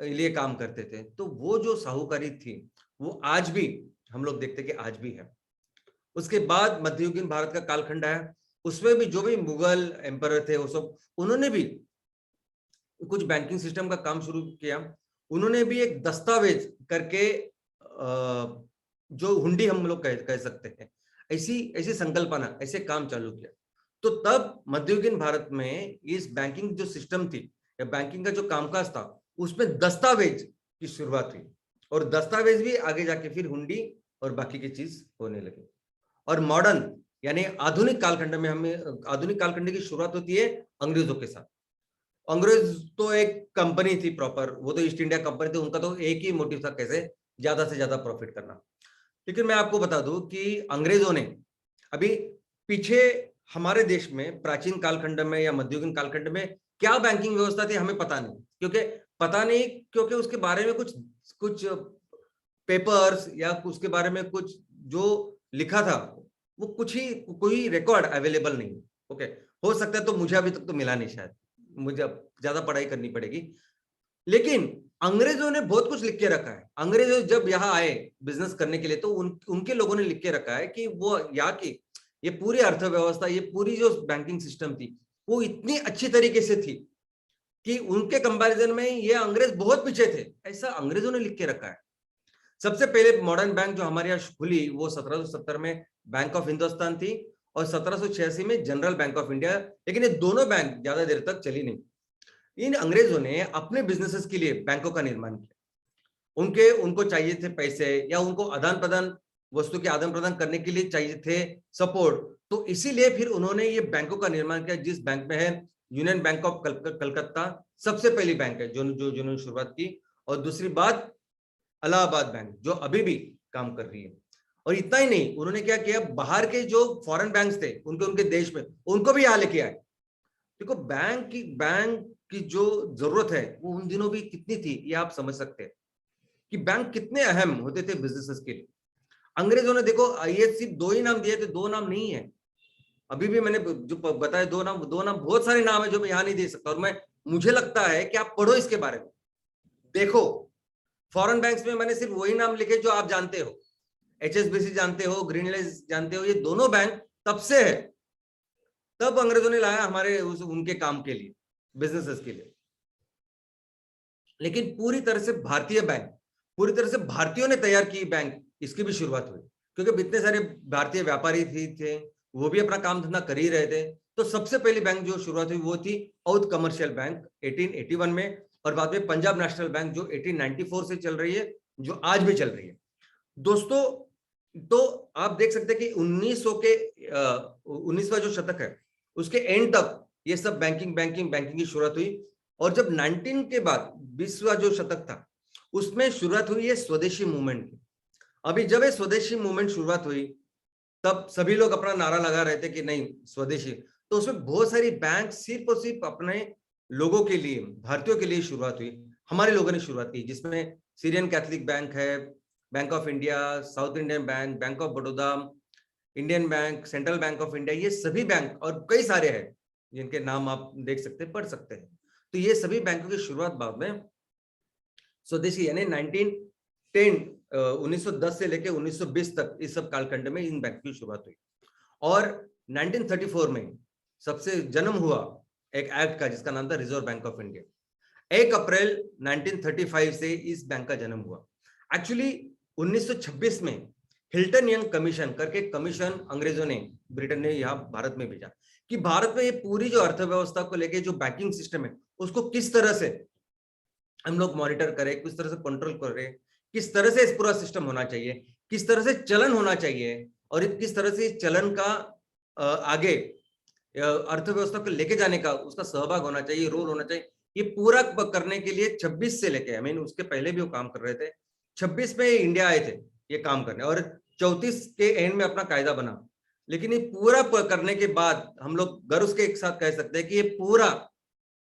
लिए काम करते थे। तो वो जो साहूकारी थी वो आज भी हम लोग देखते कि आज भी है। उसके बाद मध्ययुगीन भारत का कालखंड आया, उसमें भी जो भी मुगल एम्पायर थे, वो सब उन्होंने भी कुछ बैंकिंग सिस्टम का काम शुरू किया। उन्होंने भी एक दस्तावेज करके, जो हुंडी हम लोग कह सकते हैं, ऐसी संकल्पना, ऐसे काम चालू किया। तो तब मध्ययुगीन भारत में इस बैंकिंग जो सिस्टम थी या बैंकिंग का जो कामकाज था, उसमें दस्तावेज की शुरुआत हुई। और दस्तावेज भी आगे जाके फिर हुंडी और बाकी की चीज होने लगी। और मॉडर्न यानी आधुनिक कालखंड की शुरुआत होती है अंग्रेजों के साथ। अंग्रेज तो एक कंपनी थी प्रॉपर, वो तो ईस्ट इंडिया कंपनी थी, उनका तो एक ही मोटिव था, कैसे ज्यादा से ज्यादा प्रॉफिट करना। लेकिन मैं आपको बता दूं कि अंग्रेजों ने अभी पीछे हमारे देश में प्राचीन कालखंड में या मध्ययुगीन कालखंड में क्या बैंकिंग व्यवस्था थी हमें पता नहीं, क्योंकि उसके बारे में कुछ पेपर्स या उसके बारे में कुछ जो लिखा था वो कोई रिकॉर्ड अवेलेबल नहीं। ओके, हो सकता है, तो मुझे अभी तक तो मिला नहीं, शायद मुझे अब ज्यादा पढ़ाई करनी पड़ेगी। लेकिन अंग्रेजों ने बहुत कुछ लिख के रखा है। अंग्रेज जब यहाँ आए बिजनेस करने के लिए, तो उनके लोगों ने लिख के रखा है कि वो यहाँ की ये पूरी अर्थव्यवस्था, ये पूरी जो बैंकिंग सिस्टम थी, वो इतनी अच्छी तरीके से थी कि उनके कंपैरिजन में ये अंग्रेज बहुत पीछे थे, ऐसा अंग्रेजों ने लिख के रखा है। सबसे पहले मॉडर्न बैंक जो हमारे यहाँ खुली वो 1770 में बैंक ऑफ हिंदुस्तान थी और 1786 में जनरल बैंक ऑफ इंडिया। लेकिन ये दोनों बैंक ज्यादा देर तक चली नहीं। इन अंग्रेजों ने अपने बिजनेसेस के लिए बैंकों का निर्माण किया। उनको चाहिए थे पैसे, या उनको वस्तु के आदान प्रदान करने के लिए चाहिए थे सपोर्ट। तो इसीलिए फिर उन्होंने ये बैंकों का निर्माण किया, जिस बैंक में है यूनियन बैंक ऑफ कलकत्ता, सबसे पहली बैंक है जिन्होंने शुरुआत की। और दूसरी बात इलाहाबाद बैंक, जो अभी भी काम कर रही है। और इतना ही नहीं, उन्होंने क्या किया, बाहर के जो फॉरेन बैंक्स थे उनके देश में, उनको भी यहाँ लेके आए। देखो बैंक की जो जरूरत है वो उन दिनों भी कितनी थी, ये आप समझ सकते हैं कि बैंक कितने अहम होते थे बिजनेसेस के लिए। अंग्रेजों ने देखो ये सिर्फ दो ही नाम दिए थे, दो नाम नहीं है। अभी भी मैंने जो बताया दो नाम, बहुत सारे नाम है जो मैं यहाँ नहीं दे सकता। और मुझे लगता है कि आप पढ़ो इसके बारे में, देखो फॉरेन बैंक्स में मैंने सिर्फ वही नाम लिखे जो आप जानते हो। HSBC जानते हो, ग्रीनलैंड जानते हो, ये दोनों बैंक तब से है, तब अंग्रेजों ने लाया हमारे उनके काम के लिए, बिजनेसेस के लिए। लेकिन पूरी तरह से भारतीय बैंक, पूरी तरह से भारतीयों ने तैयार की बैंक, इसकी भी शुरुआत हुई। क्योंकि इतने सारे भारतीय व्यापारी थे, वो भी अपना काम धंधा कर ही रहे थे। तो सबसे पहली बैंक जो शुरुआत हुई वो थी औध कमर्शियल बैंक 1881 में, और बाद में पंजाब नेशनल बैंक जो 1894 से चल रही है, जो आज भी चल रही है। दोस्तों, तो आप देख सकते हैं कि 19वां जो शतक है उसके एंड तक ये सब बैंकिंग की शुरुआत हुई। और जब 19 के बाद 20वां जो शतक था उसमें शुरुआत हुई है स्वदेशी मूवमेंट की। अभी जब ये स्वदेशी मूवमेंट शुरुआत हुई, तब सभी लोग अपना नारा लगा रहे थे कि नहीं स्वदेशी। तो उसमें बहुत सारी बैंक सिर्फ और सिर्फ अपने लोगों के लिए, भारतीयों के लिए शुरुआत हुई, हमारे लोगों ने शुरुआत की, जिसमें सीरियन कैथलिक बैंक है, bank of India, south Indian bank, bank of Baroda, Indian bank, central bank of India, ये सभी बैंक और कई सारे हैं जिनके नाम आप देख सकते हैं, पढ़ सकते हैं। तो ये सभी बैंकों की शुरुआत बाद में स्वदेशी यानी 1910 से लेकर 1920 तक इस सब कालखंड में इन बैंक की शुरुआत हुई। और 1934 में सबसे जन्म हुआ एक एक्ट का जिसका नाम था रिजर्व बैंक ऑफ इंडिया। 1 अप्रैल 1935 से इस बैंक का जन्म हुआ। एक्चुअली 1926 में हिल्टन यंग कमीशन करके कमीशन अंग्रेजों ने, ब्रिटेन ने यहाँ भारत में भेजा कि भारत में ये पूरी जो अर्थव्यवस्था को लेके जो बैंकिंग सिस्टम है उसको किस तरह से हम लोग मॉनिटर करें, किस तरह से कंट्रोल करें, किस तरह से इस पूरा सिस्टम होना चाहिए, किस तरह से चलन होना चाहिए और किस तरह से इस चलन का आगे अर्थव्यवस्था को लेके जाने का उसका सहभाग होना चाहिए, रोल होना चाहिए। ये पूरा करने के लिए 26 से लेके, आई मीन उसके पहले भी वो काम कर रहे थे, 26 में इंडिया आए थे ये काम करने और 34 के एंड में अपना कायदा बना। लेकिन ये पूरा करने के बाद हम लोग गर्व के एक साथ कह सकते हैं कि ये पूरा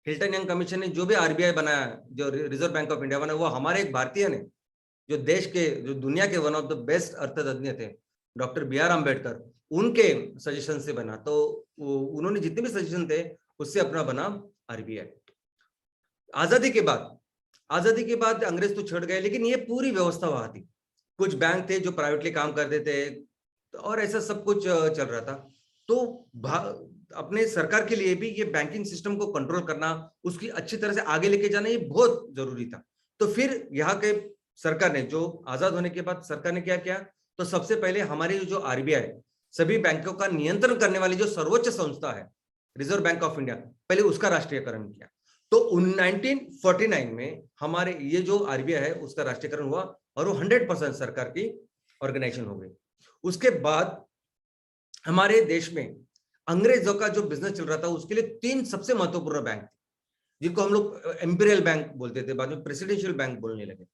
हिल्टन यंग कमीशन ने जो भी आरबीआई बनाया, जो रिजर्व बैंक ऑफ इंडिया बनाया, वो हमारे एक भारतीय ने, जो देश के, जो दुनिया के वन ऑफ द बेस्ट अर्थतज्ञ थे डॉक्टर BR अम्बेडकर, उनके सजेशन से बना। तो उन्होंने जितने भी सजेशन थे उससे अपना बना आरबीआई। आजादी के बाद अंग्रेज तो छड़ गए, लेकिन ये पूरी व्यवस्था वहां थी। कुछ बैंक थे जो प्राइवेटली काम करते थे और ऐसा सब कुछ चल रहा था। तो अपने सरकार के लिए भी ये बैंकिंग सिस्टम को कंट्रोल करना, उसकी अच्छी तरह से आगे लेके जाना, ये बहुत जरूरी था। तो फिर यहाँ के सरकार ने, जो आजाद होने के बाद सरकार ने क्या किया, तो सबसे पहले हमारी जो आरबीआई, सभी बैंकों का नियंत्रण करने वाली जो सर्वोच्च संस्था है रिजर्व बैंक ऑफ इंडिया, पहले उसका राष्ट्रीयकरण किया। तो 1949 में हमारे ये जो आरबीआई है उसका राष्ट्रीयकरण हुआ और वो 100% सरकार की ऑर्गेनाइजेशन हो गई। उसके बाद हमारे देश में अंग्रेजों का जो बिजनेस चल रहा था उसके लिए 3 सबसे महत्वपूर्ण बैंक थे, जिनको हम लोग एम्पिरियल बैंक बोलते थे, बाद में प्रेसिडेंशियल बैंक बोलने लगे।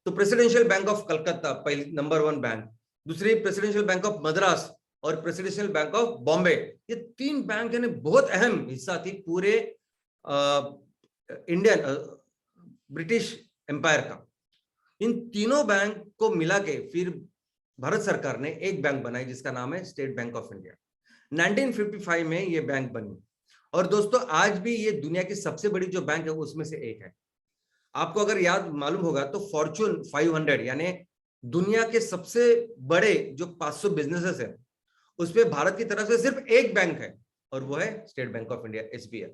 तो प्रेसिडेंशियल बैंक ऑफ कलकत्ता पहली नंबर 1 बैंक, दूसरी प्रेसिडेंशियल बैंक ऑफ मद्रास और प्रेसिडेंशियल बैंक ऑफ बॉम्बे। ये 3 बैंक यानी बहुत अहम हिस्सा थी पूरे इंडियन ब्रिटिश एम्पायर का। इन तीनों बैंक को मिला के फिर भारत सरकार ने एक बैंक बनाई जिसका नाम है स्टेट बैंक ऑफ इंडिया। 1955 में ये बैंक बनी और दोस्तों आज भी ये दुनिया की सबसे बड़ी जो बैंक है उसमें से एक है। आपको अगर याद मालूम होगा तो फॉर्चून 500 यानी दुनिया के सबसे बड़े जो 500 बिजनेसेस है उसमें भारत की तरफ से सिर्फ एक बैंक है और वो है state bank of India, SBI।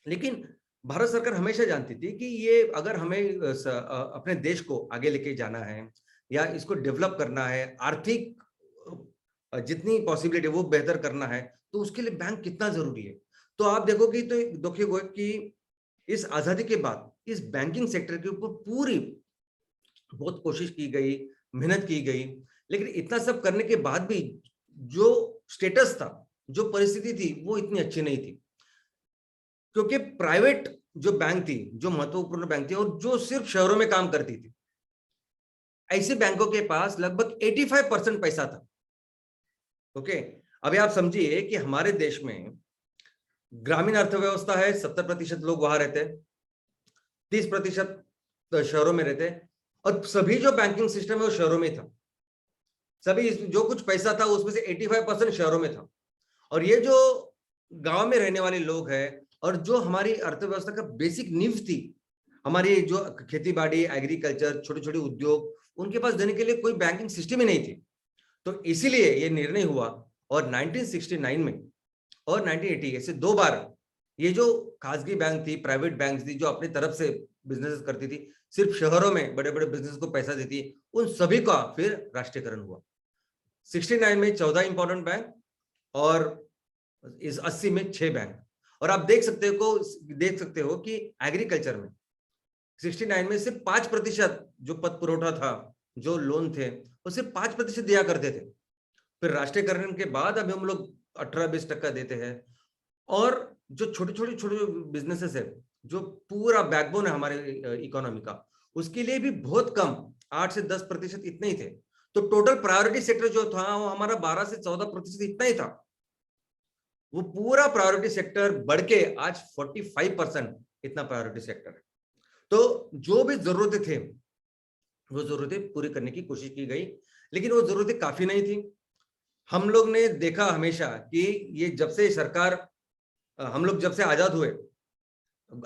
लेकिन भारत सरकार हमेशा जानती थी कि ये अगर हमें अपने देश को आगे लेके जाना है या इसको डेवलप करना है, आर्थिक जितनी पॉसिबिलिटी वो बेहतर करना है, तो उसके लिए बैंक कितना जरूरी है। तो आप देखोगे तो देखिएगा कि इस आजादी के बाद इस बैंकिंग सेक्टर के ऊपर पूरी बहुत कोशिश की गई, मेहनत की गई, लेकिन इतना सब करने के बाद भी जो स्टेटस था, जो परिस्थिति थी, वो इतनी अच्छी नहीं थी। क्योंकि प्राइवेट जो बैंक थी, जो महत्वपूर्ण बैंक थी और जो सिर्फ शहरों में काम करती थी, ऐसे बैंकों के पास लगभग 85% पैसा था। ओके, अभी आप समझिए कि हमारे देश में ग्रामीण अर्थव्यवस्था है, 70% लोग वहां रहते हैं, 30% शहरों में रहते हैं और सभी जो बैंकिंग सिस्टम है वो शहरों में था। सभी जो कुछ पैसा था उसमें से 85% शहरों में था। और ये जो गांव में रहने वाले लोग हैं और जो हमारी अर्थव्यवस्था का बेसिक नींव थी, हमारी जो खेती बाड़ी, एग्रीकल्चर, छोटे छोटे उद्योग, उनके पास देने के लिए कोई बैंकिंग सिस्टम ही नहीं थी। तो इसीलिए ये निर्णय हुआ और 1969 में और 1980 ऐसे 2 बार ये जो खासगी बैंक थी, प्राइवेट बैंक थी, जो अपनी तरफ से बिजनेस करती थी, सिर्फ शहरों में बड़े बड़े बिजनेस को पैसा देती, उन सभी का फिर राष्ट्रीयकरण हुआ। 69 में 14 इंपॉर्टेंट बैंक और इस 80 में 6 बैंक। और आप देख सकते हो कि एग्रीकल्चर में 69 में सिर्फ 5% जो पद पुरवठा था, जो लोन थे, वो सिर्फ 5% दिया करते थे। फिर राष्ट्रीयकरण के बाद अब हम लोग 18-20% देते हैं। और जो छोटे बिजनेसेस है, जो पूरा बैकबोन है हमारे इकोनॉमी का, उसके लिए भी बहुत कम 8 से 10% इतने ही थे। तो टोटल प्रायोरिटी सेक्टर जो था वो हमारा 12 से 14% इतना ही था। वो पूरा प्रायोरिटी सेक्टर बढ़ के आज 45% इतना प्रायोरिटी सेक्टर है। तो जो भी जरूरतें थे वो जरूरतें पूरी करने की कोशिश की गई, लेकिन वो जरूरतें काफी नहीं थी। हम लोग ने देखा हमेशा कि ये जब से सरकार, हम लोग जब से आजाद हुए,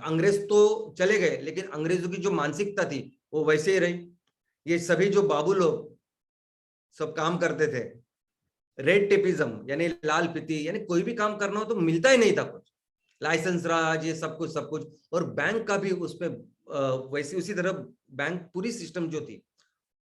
अंग्रेज तो चले गए लेकिन अंग्रेजों की जो मानसिकता थी वो वैसे ही रही। ये सभी जो बाबू लोग सब काम करते थे, रेड टेपिज्म यानी लाल फीती, यानी कोई भी काम करना हो तो मिलता ही नहीं था कुछ, लाइसेंस राज, ये सब कुछ। और बैंक का भी उसमें वैसे उसी तरह बैंक पूरी सिस्टम जो थी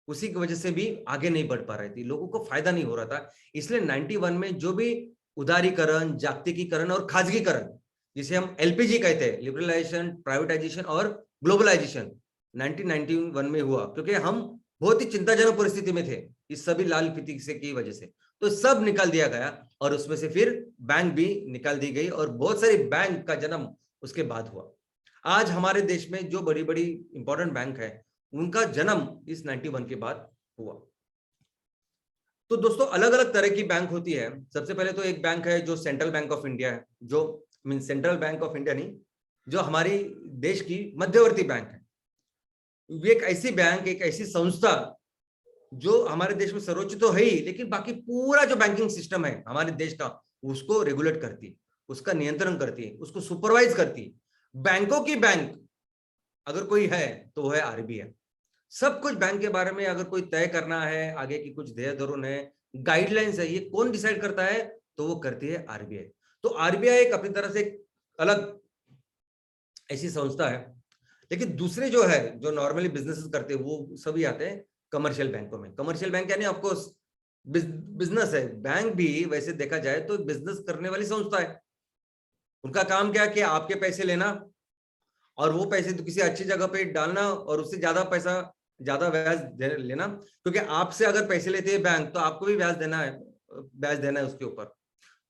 उसी की वजह से भी आगे नहीं बढ़ पा रही थी, लोगों को फायदा नहीं हो रहा था। इसलिए 91 में जो भी उदारीकरण, जागतिकीकरण और खाजगीकरण, जिसे हम LPG कहते हैं, लिबरलाइजेशन, प्राइवेटाइजेशन और ग्लोबलाइजेशन, 1991 में हुआ, क्योंकि हम बहुत ही चिंताजनक परिस्थिति में थे इस सभी लाल फीती से की वजह से। तो सब निकाल दिया गया और उसमें से फिर बैंक भी निकाल दी गई और बहुत सारी बैंक का जन्म उसके बाद हुआ। आज हमारे देश में जो बड़ी बड़ी इंपॉर्टेंट बैंक है उनका जन्म इस 91 के बाद हुआ। तो दोस्तों अलग अलग तरह की बैंक होती है। सबसे पहले तो एक बैंक है जो सेंट्रल बैंक ऑफ इंडिया है, जो mean central bank of India नहीं, जो हमारी देश की मध्यवर्ती बैंक है। ये एक ऐसी बैंक, एक ऐसी संस्था जो हमारे देश में सर्वोच्च तो है ही, लेकिन बाकी पूरा जो बैंकिंग सिस्टम है हमारे देश का उसको रेगुलेट करती है, उसका नियंत्रण करती है, उसको सुपरवाइज करती है। बैंकों की बैंक अगर कोई है तो वो है RBI। सब कुछ बैंक के बारे में अगर कोई तय करना है, आगे की कुछ ध्येय धोरण है, गाइडलाइंस है, ये कौन डिसाइड करता है? तो वो करती है RBI। तो RBI एक अपनी तरह से अलग ऐसी संस्था है। लेकिन दूसरे जो है, जो नॉर्मली बिजनेस करते हैं, वो सभी आते हैं कमर्शियल बैंकों में। कमर्शियल बैंक यानी ऑफकोर्स बिजनेस है। बैंक भी वैसे देखा जाए तो बिजनेस करने वाली संस्था है। उनका काम क्या है कि आपके पैसे लेना और वो पैसे तो किसी अच्छी जगह पे डालना और उससे ज्यादा पैसा, ज्यादा ब्याज लेना, क्योंकि आपसे अगर पैसे लेते हैं बैंक तो आपको भी ब्याज देना है उसके ऊपर।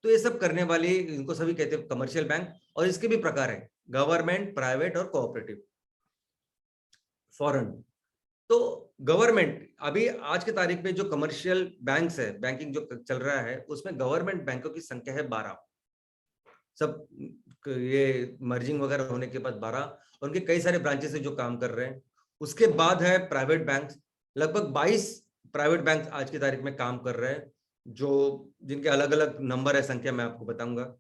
तो ये सब करने वाली, इनको सभी कहते हैं कमर्शियल बैंक। और इसके भी प्रकार है, गवर्नमेंट, प्राइवेट और कोऑपरेटिव, फॉरेन। तो गवर्नमेंट, अभी आज की तारीख में जो कमर्शियल बैंक्स है, बैंकिंग जो चल रहा है, उसमें गवर्नमेंट बैंकों की संख्या है 12। सब ये मर्जिंग वगैरह होने के बाद 12, उनके कई सारे ब्रांचेस है जो काम कर रहे हैं। उसके बाद है प्राइवेट बैंक, लगभग 22 प्राइवेट बैंक आज की तारीख में काम कर रहे हैं, जो जिनके अलग अलग नंबर है, संख्या मैं आपको बताऊंगा।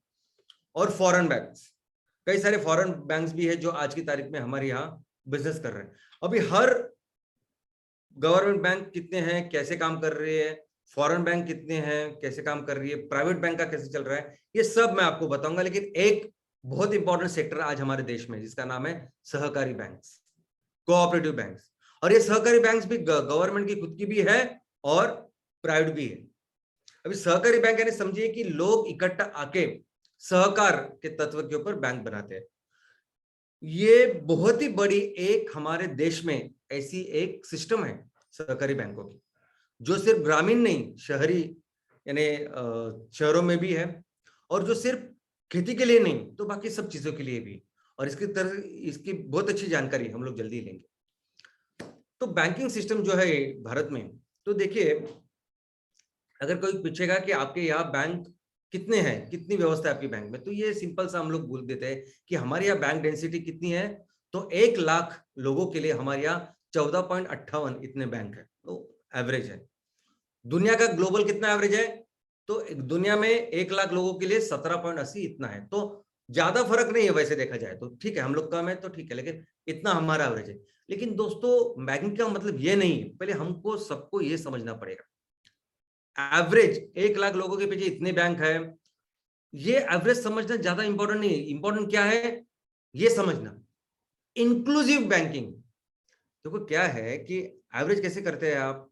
और फॉरेन बैंक्स, कई सारे फॉरेन बैंक्स भी है जो आज की तारीख में हमारे यहाँ बिजनेस कर रहे हैं। अभी हर गवर्नमेंट बैंक कितने हैं, कैसे काम कर रही है, फॉरेन बैंक कितने हैं, कैसे काम कर रही है, प्राइवेट बैंक का कैसे चल रहा है, ये सब मैं आपको बताऊंगा। लेकिन एक बहुत इंपॉर्टेंट सेक्टर आज हमारे देश में, जिसका नाम है सहकारी बैंक्स, कोऑपरेटिव बैंक्स। और ये सहकारी बैंक्स भी गवर्नमेंट की खुद की भी है और प्राइवेट भी है। अभी सहकारी बैंक यानी समझिए कि लोग इकट्ठा आके सहकार के तत्व के ऊपर बैंक बनाते हैं। ये बहुत ही बड़ी एक हमारे देश में ऐसी एक सिस्टम है सहकारी बैंकों की, जो सिर्फ ग्रामीण नहीं, शहरी यानी शहरों में भी है, और जो सिर्फ खेती के लिए नहीं तो बाकी सब चीजों के लिए भी। और इसकी बहुत अच्छी जानकारी हम लोग जल्दी लेंगे। तो बैंकिंग सिस्टम जो है भारत में, तो देखिए अगर कोई पूछेगा कि आपके यहाँ बैंक कितने हैं, कितनी व्यवस्था है आपकी बैंक में, तो ये सिंपल सा हम लोग बोल देते हैं कि हमारे यहाँ बैंक डेंसिटी कितनी है, तो 1 लाख लोगों के लिए हमारे यहाँ 14.58 इतने बैंक है, तो एवरेज है। दुनिया का ग्लोबल कितना एवरेज है, तो दुनिया में 1 लाख लोगों के लिए 17.80 इतना है। तो ज्यादा फर्क नहीं है वैसे देखा जाए तो, ठीक है, हम लोग कम है तो ठीक है, लेकिन इतना हमारा एवरेज है। लेकिन दोस्तों बैंकिंग का मतलब ये नहीं है, पहले हमको सबको ये समझना पड़ेगा एवरेज 1 लाख लोगों के पीछे इतने बैंक है, ये एवरेज समझना ज्यादा इंपॉर्टेंट नहीं है। इंपॉर्टेंट क्या है ये समझना, इंक्लूसिव बैंकिंग। देखो क्या है कि एवरेज कैसे करते हैं आप,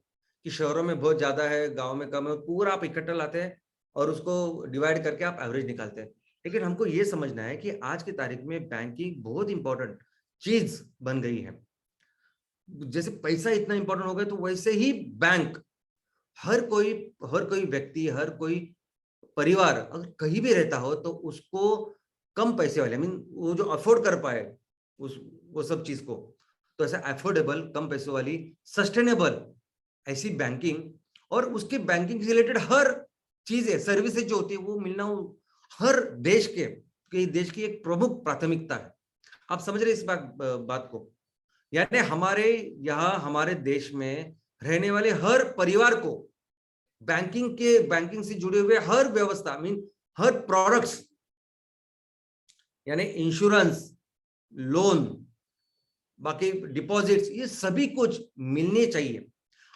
कि शहरों में बहुत ज्यादा है, गांव में कम है, पूरा आप इकट्ठा लाते हैं और उसको डिवाइड करके आप एवरेज निकालते हैं। लेकिन हमको ये समझना है कि आज की तारीख में बैंकिंग बहुत इंपॉर्टेंट चीज बन गई है। जैसे पैसा इतना इंपॉर्टेंट हो गया, तो वैसे ही बैंक, हर कोई व्यक्ति, हर कोई परिवार अगर कहीं भी रहता हो तो उसको कम पैसे वाले, वो जो अफोर्ड कर पाए वो सब चीज को, तो ऐसा अफोर्डेबल, कम पैसों वाली, सस्टेनेबल ऐसी बैंकिंग, और उसके बैंकिंग से रिलेटेड हर चीजें, सर्विसेज जो होती है वो मिलना हर देश की एक प्रमुख प्राथमिकता है। आप समझ रहे इस बात को? यानी हमारे यहाँ हमारे देश में रहने वाले हर परिवार को बैंकिंग से जुड़े हुए हर व्यवस्था हर प्रोडक्ट्स यानी इंश्योरेंस, लोन, बाकी डिपॉजिट्स, ये सभी कुछ मिलने चाहिए,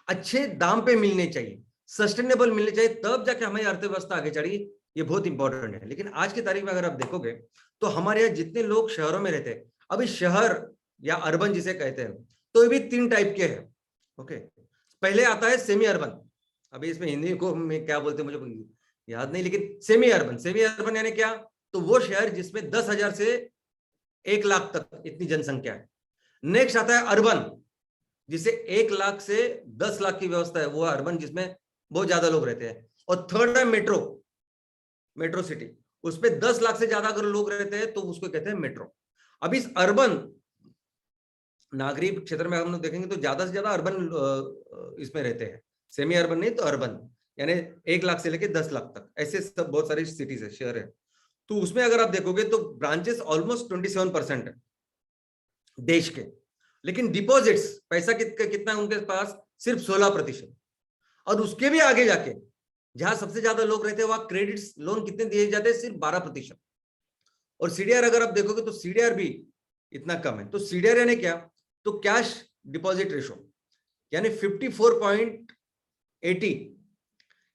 अच्छे दाम पे मिलने चाहिए, सस्टेनेबल मिलने चाहिए, तब जाके हमारी अर्थव्यवस्था आगे चढ़ेगी। ये बहुत इंपॉर्टेंट है। लेकिन आज की तारीख में अगर आप देखोगे तो हमारे यहाँ जितने लोग शहरों में रहते हैं, अभी शहर या अर्बन जिसे कहते हैं, तो ये भी 3 टाइप के हैं। ओके, पहले आता है सेमी अर्बन। अभी इसमें हिंदी को में क्या बोलते हैं मुझे याद नहीं, लेकिन सेमी अर्बन यानी क्या, तो वो शहर जिसमें 10,000 से 1 लाख तक इतनी जनसंख्या है। नेक्स्ट आता है अर्बन, जिसे 1 लाख से 10 लाख की व्यवस्था है, वो अर्बन जिसमें बहुत ज्यादा लोग रहते हैं। और थर्ड है मेट्रो सिटी, उसमें 10 लाख से ज्यादा अगर लोग रहते हैं तो उसको कहते हैं मेट्रो। अब इस अर्बन नागरिक क्षेत्र में हम लोग देखेंगे तो ज्यादा से ज्यादा अर्बन इसमें रहते हैं, सेमी अर्बन नहीं तो अर्बन, यानी 1 लाख से लेकर 10 लाख तक, ऐसे सब बहुत सारी सिटीज है, शहर है। तो उसमें अगर आप देखोगे तो ब्रांचेस ऑलमोस्ट 27% है देश के, लेकिन डिपॉजिट्स पैसा कितना है उनके पास, सिर्फ 16%। और उसके भी आगे जाके जहां सबसे ज्यादा लोग रहते हैं वहां क्रेडिट्स लोन कितने दिए जाते हैं, सिर्फ 12%। और सीडीआर अगर आप देखोगे तो सीडीआर भी इतना कम है। तो सीडीआर यानी क्या, तो कैश डिपॉजिट रेशो यानी 54.80,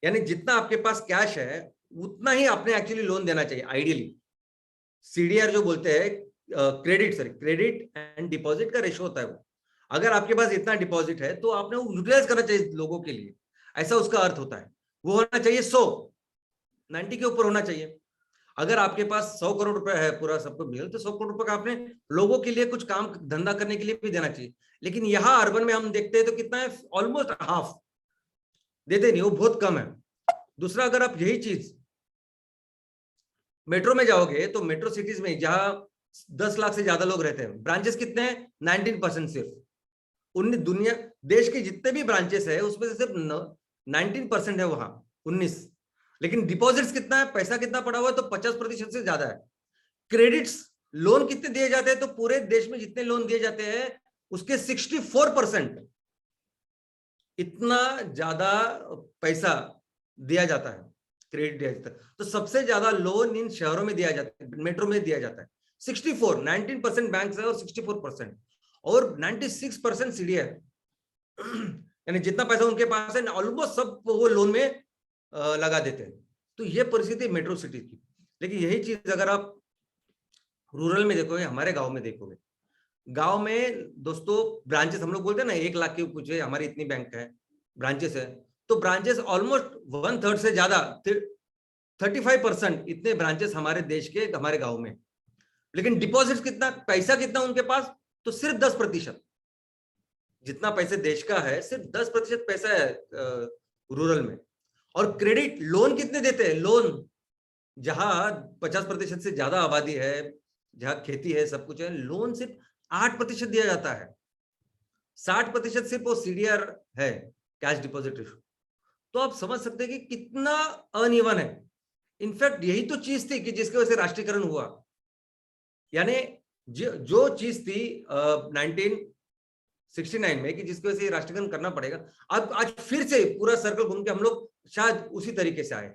यानी जितना आपके पास कैश है उतना ही आपने एक्चुअली लोन देना चाहिए आइडियली। सीडीआर जो बोलते हैं क्रेडिट एंड डिपॉजिट का रेशो होता है वो। अगर आपके पास इतना डिपॉजिट है तो आपने वो यूटिलाइज करना चाहिए लोगों के लिए, ऐसा उसका अर्थ होता है। वो होना चाहिए 90 के ऊपर होना चाहिए। अगर आपके पास 100 करोड़ रुपए है पूरा सबको मिल, तो 100 करोड़ रुपए का आपने लोगों के लिए कुछ काम धंधा करने के लिए भी देना चाहिए। लेकिन यहाँ अर्बन में हम देखते हैं तो कितना है, ऑलमोस्ट हाफ देते नहीं, वो बहुत कम है। दूसरा, अगर आप यही चीज मेट्रो में जाओगे तो मेट्रो सिटीज में जहां 10 लाख से ज्यादा लोग रहते हैं, ब्रांचेस कितने हैं, 19% सिर्फ। दुनिया देश के जितने भी ब्रांचेस है उसमें से सिर्फ 19% है वहां, 19। लेकिन डिपॉजिट्स कितना है, पैसा कितना पड़ा हुआ है, तो 50% से ज्यादा है। क्रेडिट्स लोन कितने दिए जाते हैं, तो पूरे देश में जितने लोन दिए जाते हैं उसके 64% इतना ज्यादा पैसा दिया जाता है, क्रेडिट दिया जाता है। तो सबसे ज्यादा लोन इन शहरों में दिया जाता है, मेट्रो में दिया जाता है। 19% बैंक है और 64%, और 96% सीडीआर, यानी जितना पैसा उनके पास है ऑलमोस्ट सब वो लोन में लगा देते हैं। तो ये परिस्थिति मेट्रो सिटी की। लेकिन यही चीज अगर आप रूरल में देखोगे, हमारे गांव में देखोगे, गांव में दोस्तों ब्रांचेस हम लोग बोलते हैं ना 1 लाख के कुछ है, हमारी इतनी बैंक है, ब्रांचेस है, तो ब्रांचेस ऑलमोस्ट 1/3 से ज्यादा 35% इतने ब्रांचेस हमारे देश के हमारे गांव में। लेकिन डिपॉजिट कितना, पैसा कितना उनके पास, तो सिर्फ 10%। जितना पैसे देश का है सिर्फ 10% पैसा है रूरल में। और क्रेडिट लोन कितने देते हैं, लोन जहां 50% से ज्यादा आबादी है, जहां खेती है, सब कुछ है, लोन सिर्फ 8% दिया जाता है। 60% सिर्फ वो सीडीआर है, कैश डिपॉजिट रेशो। तो आप समझ सकते हैं कि कितना अनइवन है। इनफैक्ट यही तो चीज थी कि जिसकी वजह से राष्ट्रीयकरण हुआ, यानी जो चीज थी 1969 में कि जिसकी वजह से राष्ट्रीयकरण करना पड़ेगा, अब आज फिर से पूरा सर्कल घूम के हम लोग शायद उसी तरीके से आए।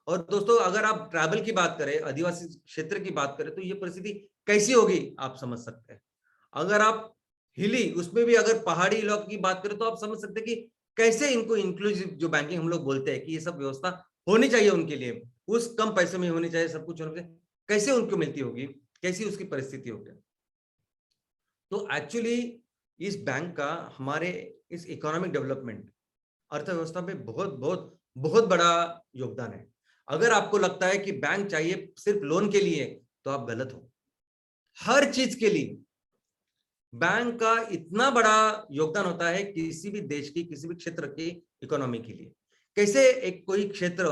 और दोस्तों अगर आप ट्रैवल की बात करें, आदिवासी क्षेत्र की बात करें, तो ये परिस्थिति कैसी होगी आप समझ सकते हैं। अगर आप हिली उसमें भी अगर पहाड़ी इलाकों की बात करें तो आप समझ सकते हैं कि कैसे इनको इंक्लूसिव जो बैंकिंग हम लोग बोलते हैं कि ये सब व्यवस्था होनी चाहिए उनके लिए, उस कम पैसे में होनी चाहिए, सब कुछ होना चाहिए, कैसे उनको मिलती होगी, कैसी उसकी परिस्थिति होगी। तो एक्चुअली इस बैंक का हमारे इस इकोनॉमिक डेवलपमेंट, अर्थव्यवस्था में बहुत बहुत बहुत बड़ा योगदान है। अगर आपको लगता है कि बैंक चाहिए सिर्फ लोन के लिए, तो आप गलत हो। हर चीज के लिए बैंक का इतना बड़ा योगदान होता है किसी भी देश की, किसी भी क्षेत्र की इकोनॉमी के लिए। कैसे एक कोई क्षेत्र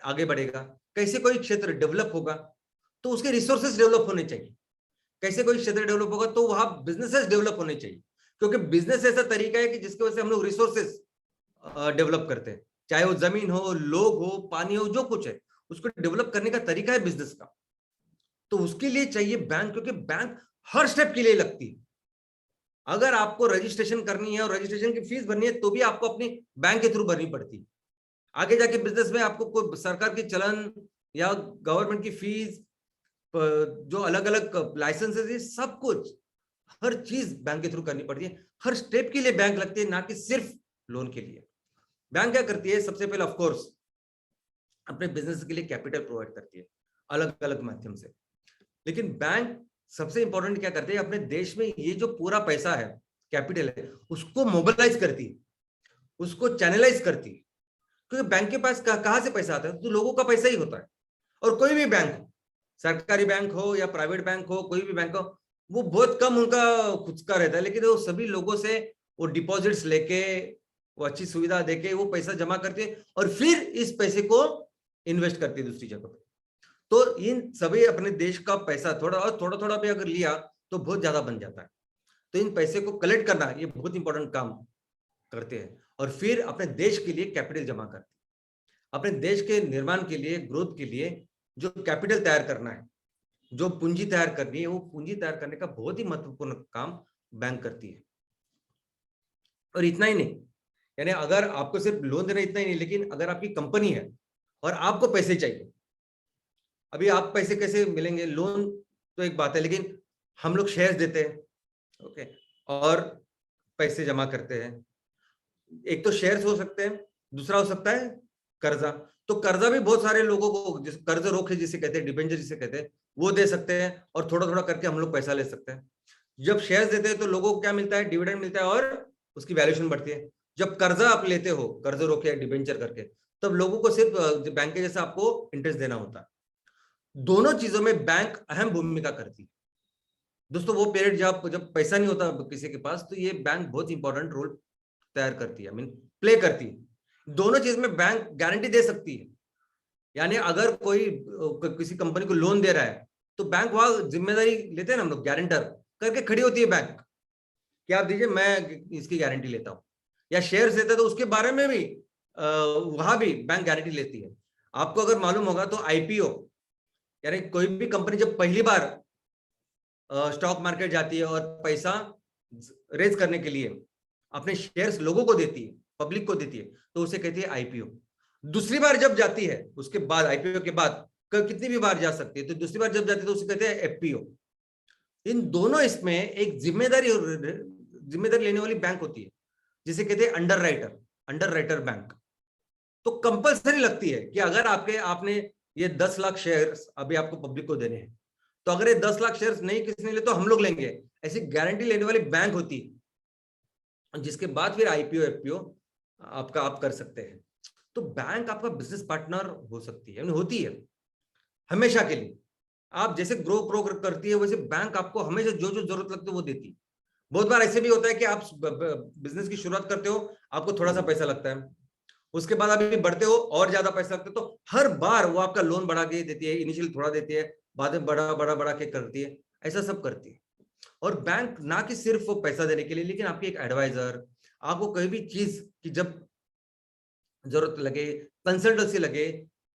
आगे बढ़ेगा, कैसे कोई क्षेत्र डेवलप होगा, तो उसके रिसोर्सेज डेवलप होने चाहिए। कैसे कोई क्षेत्र डेवलप होगा, तो वहां बिजनेसेस डेवलप होने चाहिए, क्योंकि बिजनेस ऐसा तरीका है कि जिसकी वजह से हम लोग रिसोर्सेज डेवलप करते हैं, चाहे वो जमीन हो, लोग हो, पानी हो, जो कुछ है, उसको डेवलप करने का तरीका है बिजनेस का। तो उसके लिए चाहिए बैंक, क्योंकि बैंक हर स्टेप के लिए लगती है। अगर आपको रजिस्ट्रेशन करनी है और रजिस्ट्रेशन की फीस भरनी है तो भी आपको अपनी बैंक के थ्रू भरनी पड़ती है। आगे जाके बिजनेस में आपको कोई सरकार की चलन या गवर्नमेंट की फीस, जो अलग अलग लाइसेंसेस है, सब कुछ हर चीज बैंक के थ्रू करनी पड़ती है। हर स्टेप के लिए बैंक लगती है, ना कि सिर्फ लोन के लिए। बैंक क्या करती है, सबसे पहले ऑफ कोर्स अपने बिजनेस के लिए कैपिटल प्रोवाइड करती है अलग अलग माध्यम से। लेकिन बैंक सबसे इंपॉर्टेंट क्या करती है, अपने देश में ये जो पूरा पैसा है, कैपिटल है, उसको मोबिलाइज करती है, उसको चैनलाइज करती है। क्योंकि बैंक के पास कहां से पैसा आता है, तो लोगों का पैसा ही होता है। और कोई भी बैंक हो, सरकारी बैंक हो या प्राइवेट बैंक हो, कोई भी बैंक हो, वो बहुत कम उनका खुद का रहता है, लेकिन वो सभी लोगों से वो डिपॉजिट्स लेके, वो अच्छी सुविधा देके वो पैसा जमा करती है और फिर इस पैसे को इन्वेस्ट करती है दूसरी जगह पे। तो इन सभी अपने देश का पैसा थोड़ा थोड़ा भी अगर लिया तो बहुत ज्यादा बन जाता है। तो इन पैसे को कलेक्ट करना ये बहुत इंपॉर्टेंट काम करते हैं और फिर अपने देश के लिए कैपिटल जमा करते हैं। अपने देश के निर्माण के लिए, ग्रोथ के लिए जो कैपिटल तैयार करना है, जो पूंजी तैयार करनी है, वो पूंजी तैयार करने का बहुत ही महत्वपूर्ण काम बैंक करती है। और इतना ही नहीं, यानी अगर आपको सिर्फ लोन देना इतना ही नहीं, लेकिन अगर आपकी कंपनी है और आपको पैसे चाहिए, अभी आप पैसे कैसे मिलेंगे, लोन तो एक बात है, लेकिन हम लोग शेयर्स देते हैं, ओके, और पैसे जमा करते हैं। एक तो शेयर्स हो सकते हैं, दूसरा हो सकता है कर्जा। तो कर्जा भी बहुत सारे लोगों को, जिस कर्ज रोके जिसे कहते हैं, डिबेंचर जिसे कहते हैं, वो दे सकते हैं और थोड़ा थोड़ा करके हम लोग पैसा ले सकते हैं। जब शेयर्स देते हैं तो लोगों को क्या मिलता है, डिविडेंड मिलता है और उसकी वैल्यूएशन बढ़ती है। जब कर्जा आप लेते हो, कर्ज रोके या डिबेंचर करके, तब लोगों को सिर्फ बैंक के जैसा आपको इंटरेस्ट देना होता है। दोनों चीजों में बैंक अहम भूमिका करती है दोस्तों। वो पीरियड जब पैसा नहीं होता किसी के पास, तो ये बैंक बहुत इंपॉर्टेंट रोल तैयार करती है, प्ले करती है। दोनों चीज में बैंक गारंटी दे सकती है। यानी अगर कोई किसी कंपनी को लोन दे रहा है तो बैंक वहां जिम्मेदारी लेते हैं ना, हम लोग गारंटर करके खड़ी होती है बैंक कि आप दीजिए, मैं इसकी गारंटी लेता हूं। या शेयर्स देते तो उसके बारे में भी वहां भी बैंक गारंटी लेती है। आपको अगर मालूम होगा तो आईपीओ, यानी कोई भी कंपनी जब पहली बार स्टॉक मार्केट जाती है और पैसा रेज करने के लिए अपने शेयर्स लोगों को देती है, पब्लिक को देती है, तो उसे कहती है आईपीओ। दूसरी बार जब जाती है, उसके बाद आईपीओ के बाद कितनी भी बार जा सकती है, तो दूसरी बार जब जाती है तो उसे कहते हैं एफपीओ। इन दोनों इसमें एक जिम्मेदारी लेने वाली बैंक होती है, जिसे कहते हैं अंडर राइटर बैंक। तो कंपलसरी लगती है कि अगर आपने ये 10 लाख शेयर्स अभी आपको पब्लिक को देने हैं, तो अगर ये 10 लाख शेयर्स नहीं किसी ले तो हम लोग लेंगे, ऐसी गारंटी लेने वाली बैंक होती है, जिसके बाद फिर आईपीओ एफपीओ आप कर सकते हैं। तो बैंक आपका बिजनेस पार्टनर हो सकती है, होती है हमेशा के लिए। आप जैसे ग्रो करती है, वैसे बैंक आपको हमेशा जो जो जरूरत लगती है वो देती है। बहुत बार ऐसे भी होता है कि आप बिजनेस की शुरुआत करते हो, आपको थोड़ा सा पैसा लगता है, उसके बाद आप बढ़ते हो और ज्यादा पैसा लगता है, तो हर बार वो आपका लोन बढ़ा के देती है। इनिशियल थोड़ा देती है, बाद में बड़ा के करती है, ऐसा सब करती है। और बैंक ना कि सिर्फ वो पैसा देने के लिए, लेकिन आपकी एक एडवाइजर, आपको कोई भी चीज की जब जरूरत लगे, कंसल्टेंसी लगे,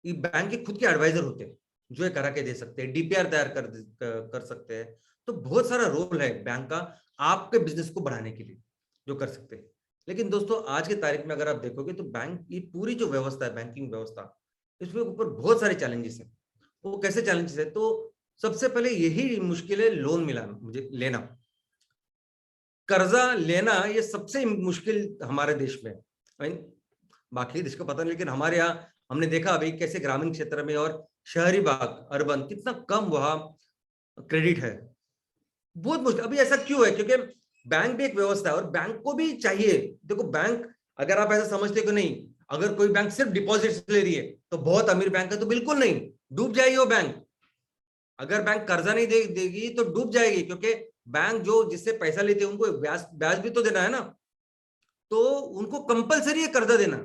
ये बैंक के खुद के एडवाइजर होते हैं जो ये करा के दे सकते हैं, डीपीआर तैयार कर सकते हैं। तो बहुत सारा रोल है बैंक का आपके बिजनेस को बढ़ाने के लिए जो कर सकते हैं। लेकिन दोस्तों आज की तारीख में अगर आप देखोगे तो बैंक की पूरी जो व्यवस्था है, बैंकिंग व्यवस्था, इसके ऊपर बहुत सारे चैलेंजेस हैं। वो कैसे चैलेंजेस है, तो सबसे पहले यही मुश्किल है लोन मुझे लेना, कर्जा लेना, ये सबसे मुश्किल हमारे देश में है। बाकी देश को पता नहीं, लेकिन हमारे यहाँ हमने देखा अभी कैसे ग्रामीण क्षेत्र में और शहरी भाग, अर्बन, कितना कम वहां क्रेडिट है, बहुत मुश्किल। अभी ऐसा क्यों है, क्योंकि बैंक भी एक व्यवस्था है और बैंक को भी चाहिए। देखो बैंक, अगर आप ऐसा समझते हो कि नहीं, अगर कोई बैंक सिर्फ डिपॉजिट्स ले रही है तो बहुत अमीर बैंक है, तो बिल्कुल नहीं, डूब जाएगी वो बैंक। अगर बैंक कर्जा नहीं देगी तो डूब जाएगी, क्योंकि बैंक जो जिससे पैसा लेते हैं उनको ब्याज भी तो देना है ना, तो उनको कंपलसरी है कर्जा देना।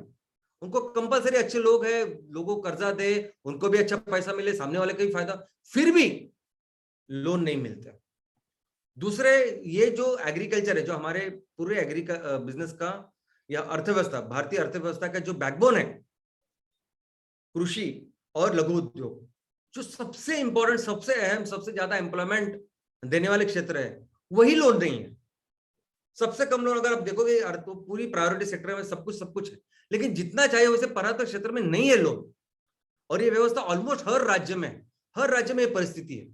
उनको कंपलसरी, अच्छे लोग हैं, लोगों को कर्जा दे, उनको भी अच्छा पैसा मिले, सामने वाले का भी फायदा, फिर भी लोन नहीं मिलता। दूसरे, ये जो एग्रीकल्चर है, जो हमारे पूरे बिजनेस का या अर्थव्यवस्था, भारतीय अर्थव्यवस्था का जो बैकबोन है, कृषि और लघु उद्योग, जो सबसे इंपॉर्टेंट, सबसे अहम, सबसे ज्यादा एम्प्लॉयमेंट देने वाले क्षेत्र है, वही लोन नहीं है। सबसे कम लोन अगर आप देखोगे यार तो पूरी प्रायोरिटी सेक्टर में सब कुछ है, लेकिन जितना चाहिए वैसे पर्वत क्षेत्र में नहीं है लोन। और ये व्यवस्था ऑलमोस्ट हर राज्य में है, हर राज्य में ये परिस्थिति है।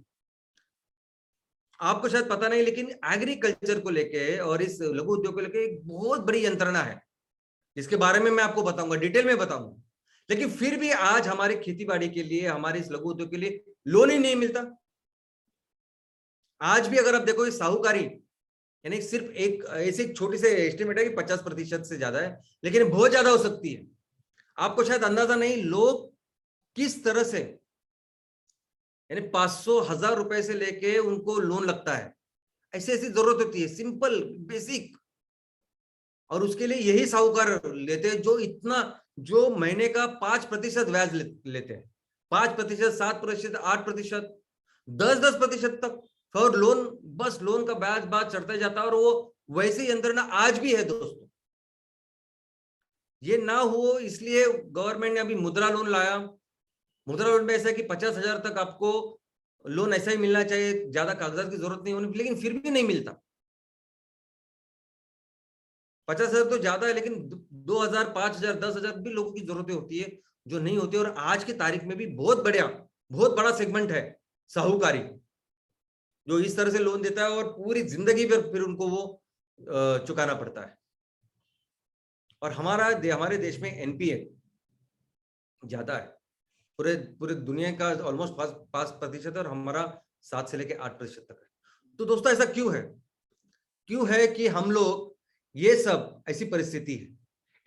आपको शायद पता नहीं, लेकिन एग्रीकल्चर को लेके और इस लघु उद्योग को लेके एक बहुत बड़ी यंत्रणा है, इसके बारे में मैं आपको बताऊंगा, डिटेल में बताऊंगा। लेकिन फिर भी आज हमारे खेती बाड़ी के लिए, हमारे इस लघु उद्योग के लिए लोन ही नहीं मिलता। आज भी अगर आप देखो साहूकारी, यानी सिर्फ एक ऐसे छोटी से एस्टिमेट है कि 50% से ज्यादा है, लेकिन बहुत ज्यादा हो सकती है। आपको शायद अंदाजा नहीं लोग किस तरह से, यानी 500-1000 रुपए से लेके उनको लोन लगता है। ऐसी ऐसी जरूरत होती है, सिंपल बेसिक, और उसके लिए यही साहूकार लेते हैं जो इतना, जो महीने का 5% ब्याज लेते हैं, 5%, 7%, 8%, 10% तक। और लोन, बस लोन का ब्याज चढ़ता जाता है। और वो वैसे यंत्रणा आज भी है दोस्तों। ये ना हो इसलिए गवर्नमेंट ने अभी मुद्रा लोन लाया। मुद्रा लोन में ऐसा है कि 50,000 तक आपको लोन ऐसा ही मिलना चाहिए, ज्यादा कागजात की जरूरत नहीं होनी, लेकिन फिर भी नहीं मिलता। 50,000 तो ज्यादा है, लेकिन 2,000, 5,000, 10,000 भी लोगों की जरूरतें होती है जो नहीं होती। और आज की तारीख में भी बहुत बड़ा सेगमेंट है साहूकारी, जो इस तरह से लोन देता है और पूरी जिंदगी पर फिर उनको वो चुकाना पड़ता है। और हमारे देश में एनपीए ज्यादा है, पूरे दुनिया का ऑलमोस्ट 5% है और हमारा 7 से लेके 8% तक है। तो दोस्तों ऐसा क्यों है कि हम लोग, ये सब ऐसी परिस्थिति है।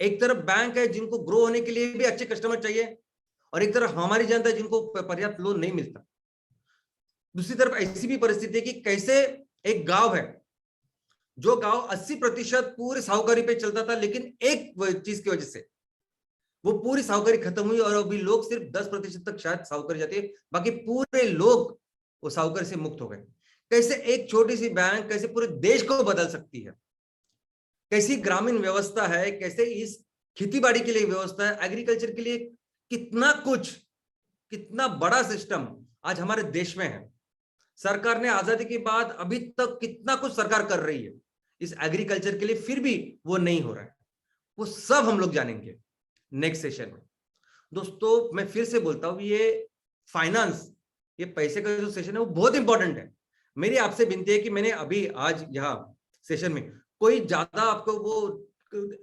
एक तरफ बैंक है जिनको ग्रो होने के लिए भी अच्छे कस्टमर चाहिए, और एक तरफ हमारी जनता है जिनको पर्याप्त लोन नहीं मिलता। दूसरी तरफ ऐसी भी परिस्थिति है कि कैसे एक गांव है, जो गांव 80% पूरे साहूकारी पे चलता था, लेकिन एक चीज की वजह से वो पूरी साहूकारी खत्म हुई और अभी लोग सिर्फ 10% तक शायद साहूकारी जाते हैं, बाकी पूरे लोग वो साहूकारी से मुक्त हो गए। कैसे एक छोटी सी बैंक कैसे पूरे देश को बदल सकती है, कैसी ग्रामीण व्यवस्था है, कैसे इस खेतीबाड़ी के लिए व्यवस्था है, एग्रीकल्चर के लिए कितना बड़ा सिस्टम आज हमारे देश में है। सरकार ने आजादी के बाद अभी तक कितना कुछ सरकार कर रही है इस एग्रीकल्चर के लिए, फिर भी वो नहीं हो रहा है। वो सब हम लोग जानेंगे नेक्स्ट सेशन में। दोस्तों मैं फिर से बोलता हूं, ये फाइनेंस, ये पैसे का जो सेशन है वो बहुत इंपॉर्टेंट है। मेरी आपसे विनती है कि मैंने अभी आज यहाँ सेशन में कोई ज्यादा आपको वो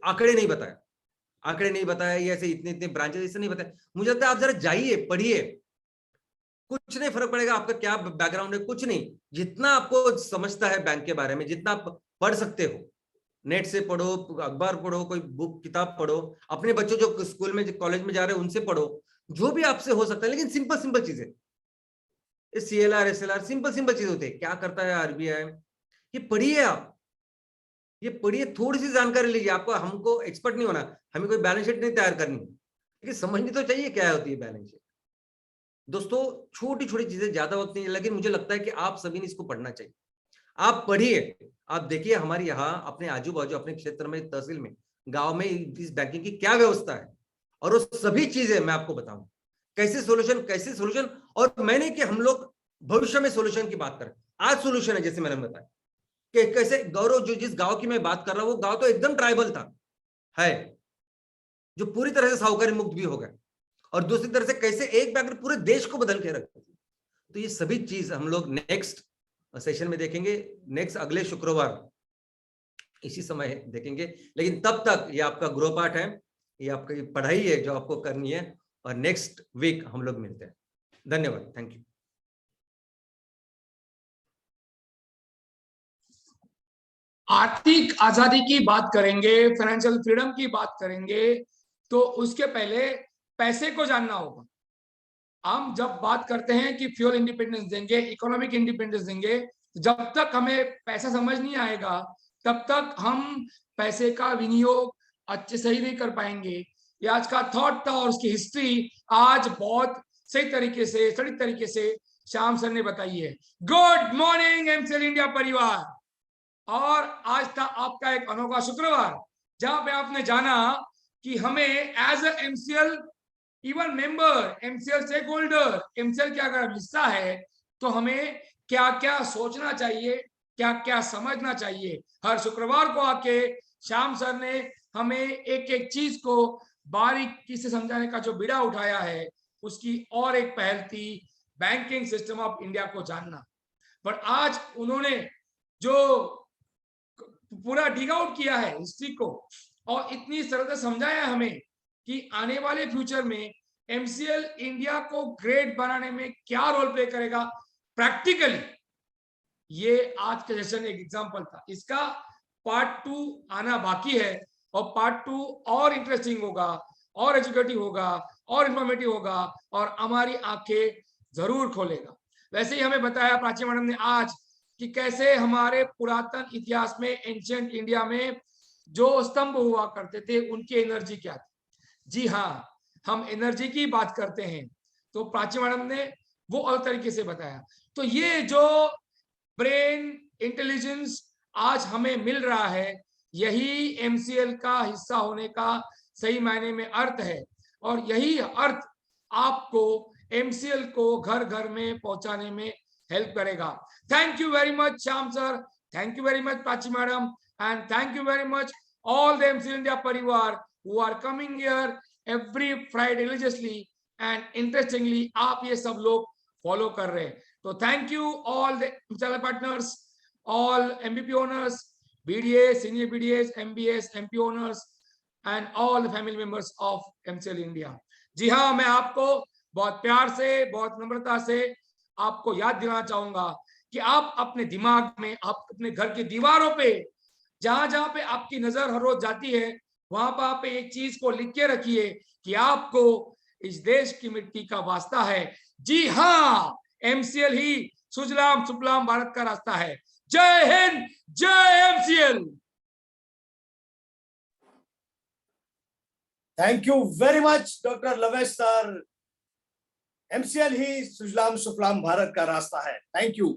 आंकड़े नहीं बताया, ये ऐसे इतने ब्रांचेस ऐसे नहीं बताया। मुझे लगता है आप जरा जाइए, पढ़िए, कुछ नहीं फर्क पड़ेगा आपका क्या बैकग्राउंड है, कुछ नहीं। जितना आपको समझता है बैंक के बारे में, जितना आप पढ़ सकते हो, नेट से पढ़ो, अखबार पढ़ो, कोई बुक किताब पढ़ो, अपने बच्चों जो स्कूल में कॉलेज में जा रहे हैं उनसे पढ़ो, जो भी आपसे हो सकता है। लेकिन सिंपल चीजें, CLR SLR सिंपल चीजें होती है। क्या करता है RBI, ये पढ़िए आप, ये पढ़िए, थोड़ी सी जानकारी लीजिए। आपको, हमको एक्सपर्ट नहीं होना, हमें कोई बैलेंस शीट नहीं तैयार करनी, लेकिन समझनी तो चाहिए क्या होती है बैलेंस शीट। दोस्तों छोटी चीजें, ज्यादा वक्त नहीं, लेकिन मुझे लगता है कि आप सभी ने इसको पढ़ना चाहिए। आप पढ़िए, आप देखिए हमारे यहाँ अपने आजू बाजू, अपने क्षेत्र में, तहसील में, गांव में इस बैंकिंग की क्या व्यवस्था है, और वो सभी चीजें मैं आपको बताऊंगा कैसे सोल्यूशन। और मैंने कि हम लोग भविष्य में सोल्यूशन की बात करें। आज सोल्यूशन है, जैसे मैंने बताया कि कैसे गौरव, जो जिस गांव की मैं बात कर रहा हूं, वो गांव तो एकदम ट्राइबल था, है, जो पूरी तरह से साहूकारी मुक्त भी हो गए, और दूसरी तरह से कैसे एक बैंक पूरे देश को बदल के रखते। तो ये सभी चीज हम लोग नेक्स्ट सेशन में देखेंगे, नेक्स्ट अगले शुक्रवार इसी समय देखेंगे। लेकिन तब तक ये आपका गृहपाठ है, ये आपकी पढ़ाई है जो आपको करनी है, और नेक्स्ट वीक हम लोग मिलते हैं। धन्यवाद, थैंक यू। आर्थिक आजादी की बात करेंगे, फाइनेंशियल फ्रीडम की बात करेंगे, तो उसके पहले पैसे को जानना होगा। हम जब बात करते हैं कि फ्यूल इंडिपेंडेंस देंगे, इकोनॉमिक इंडिपेंडेंस देंगे, जब तक हमें पैसा समझ नहीं आएगा तब तक हम पैसे का विनियोग अच्छे सही नहीं कर पाएंगे। ये आज का थॉट था और उसकी हिस्ट्री आज बहुत सही तरीके से श्याम सर ने बताई है। गुड मॉर्निंग एमसीएल इंडिया परिवार। और आज था आपका एक अनोखा शुक्रवार, जहां पे आपने जाना कि हमें as a MCL even member, MCL stakeholder, MCL का अगर हिस्सा है तो हमें क्या क्या सोचना चाहिए, क्या क्या समझना चाहिए। हर शुक्रवार को आके श्याम सर ने हमें एक एक चीज को बारीकी से समझाने का जो बीड़ा उठाया है, उसकी और एक पहल थी बैंकिंग सिस्टम ऑफ इंडिया को जानना। पर आज उन्होंने जो पूरा डिग आउट किया है हिस्ट्री को और इतनी सरल से समझाया हमें कि आने वाले फ्यूचर में एमसीएल इंडिया को ग्रेट बनाने में क्या रोल प्ले करेगा प्रैक्टिकली, ये आज के सेशन एक एग्जांपल था। इसका पार्ट 2 आना बाकी है और पार्ट 2 और इंटरेस्टिंग होगा और एजुकेटिव होगा और इंफॉर्मेटिव होगा और हमारी आंखें जरूर खोलेगा। वैसे ही हमें बताया प्राची मैडम ने आज कि कैसे हमारे पुरातन इतिहास में एंशिएंट इंडिया में जो स्तंभ हुआ करते थे उनकी एनर्जी क्या थी। जी हाँ, हम एनर्जी की बात करते हैं तो प्राची मैडम ने वो अलग तरीके से बताया। तो ये जो ब्रेन इंटेलिजेंस आज हमें मिल रहा है, यही एमसीएल का हिस्सा होने का सही मायने में अर्थ है और यही अर्थ आपको एमसीएल को घर घर में पहुंचाने में हेल्प करेगा। Thank you very much Shyam sir, thank you very much Prachi madam, and thank you very much all the MCL India परिवार who are coming here every Friday religiously and interestingly आप ये सब लोग फॉलो कर रहे हैं। तो thank you all the channel partners, all MVP owners, BDAs, senior BDAs, MBAs, MP owners and all the family members of MCL India। जी हाँ, मैं आपको बहुत प्यार से, बहुत नम्रता से आपको याद दिलाना चाहूंगा कि आप अपने दिमाग में, आप अपने घर की दीवारों पे, जहां जहां पे आपकी नजर हर रोज जाती है, वहां पर आप एक चीज को लिख के रखिए कि आपको इस देश की मिट्टी का वास्ता है। जी हाँ, एमसीएल ही सुजलाम सुफलाम भारत का रास्ता है। जय हिंद, जय MCL. Thank you very much doctor Lavesh sir. MCL ही सुजलाम सुफलाम भारत का रास्ता है। थैंक यू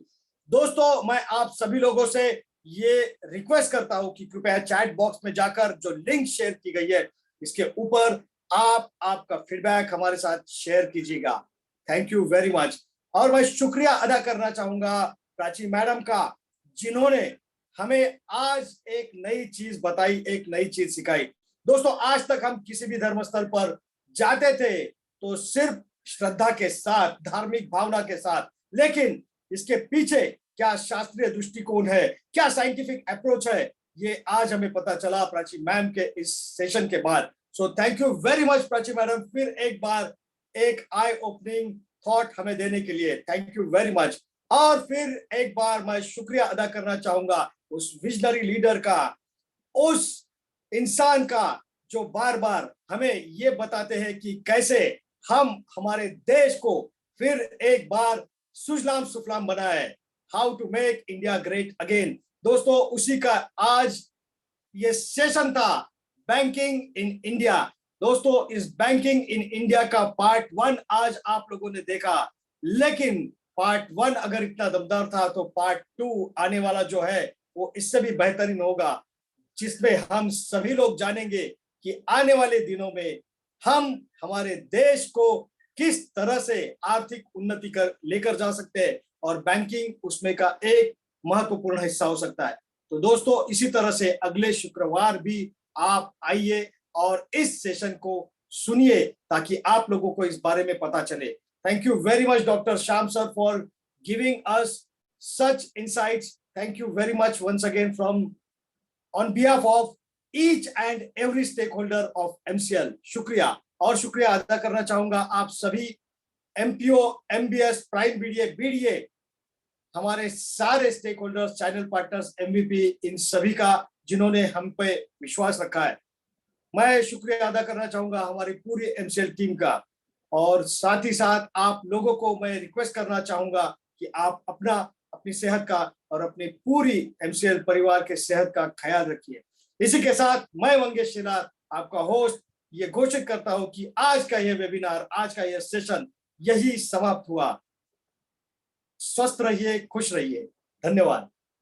दोस्तों। मैं आप सभी लोगों से ये रिक्वेस्ट करता हूं कि कृपया चैट बॉक्स में जाकर जो लिंक शेयर की गई है, इसके ऊपर आप आपका फीडबैक हमारे साथ शेयर कीजिएगा। Thank you very much. और मैं शुक्रिया अदा करना चाहूंगा प्राची मैडम का, जिन्होंने हमें आज एक नई चीज बताई, एक नई चीज सिखाई। दोस्तों, आज तक हम किसी भी धर्मस्थल पर जाते थे तो सिर्फ श्रद्धा के साथ, धार्मिक भावना के साथ, लेकिन इसके पीछे क्या शास्त्रीय दृष्टिकोण है, क्या साइंटिफिक अप्रोच है, ये आज हमें पता चला प्राची मैम के इस सेशन के बाद। So thank you very much Prachi madam, फिर एक बार एक आई ओपनिंग थॉट हमें देने के लिए थैंक यू वेरी मच। और फिर एक बार मैं शुक्रिया अदा करना चाहूंगा उस विजनरी लीडर का, उस इंसान का जो बार बार हमें ये बताते हैं कि कैसे हम हमारे देश को फिर एक बार सुजलाम सुफलाम बनाए, how to make India great again. दोस्तों, उसी का आज ये सेशन था, बैंकिंग इन इंडिया। दोस्तों, इस बैंकिंग इन इंडिया का पार्ट 1 आज आप लोगों ने देखा, लेकिन पार्ट 1 अगर इतना दमदार था तो पार्ट 2 आने वाला जो है वो इससे भी बेहतरीन होगा, जिसमें हम सभी लोग जानेंगे कि आने वाले दिनों में हम हमारे देश को किस तरह से आर्थिक उन्नति कर लेकर जा सकते हैं और बैंकिंग उसमें का एक महत्वपूर्ण हिस्सा हो सकता है। तो दोस्तों, इसी तरह से अगले शुक्रवार भी आप आइए और इस सेशन को सुनिए ताकि आप लोगों को इस बारे में पता चले। Thank you very much doctor Shyam sir for giving us such insights. Thank you very much once again from on behalf of each and every stakeholder of MCL. शुक्रिया। और शुक्रिया अदा करना चाहूंगा आप सभी एमपीओ, एमबीएस, प्राइम बीडीए, हमारे सारे stakeholders, channel partners, MVP, इन सभी का जिन्होंने हम पे विश्वास रखा है। मैं शुक्रिया अदा करना चाहूंगा हमारी पूरी एमसीएल टीम का, और साथ ही साथ आप लोगों को मैं रिक्वेस्ट करना चाहूंगा कि आप अपनी सेहत का और अपनी पूरी एमसीएल परिवार के सेहत का ख्याल रखिए। इसी के साथ मैं मंगेश शेलार, आपका होस्ट, ये घोषित करता हूं कि आज का ये वेबिनार, आज का ये सेशन यही समाप्त हुआ। स्वस्थ रहिए, खुश रहिए। धन्यवाद।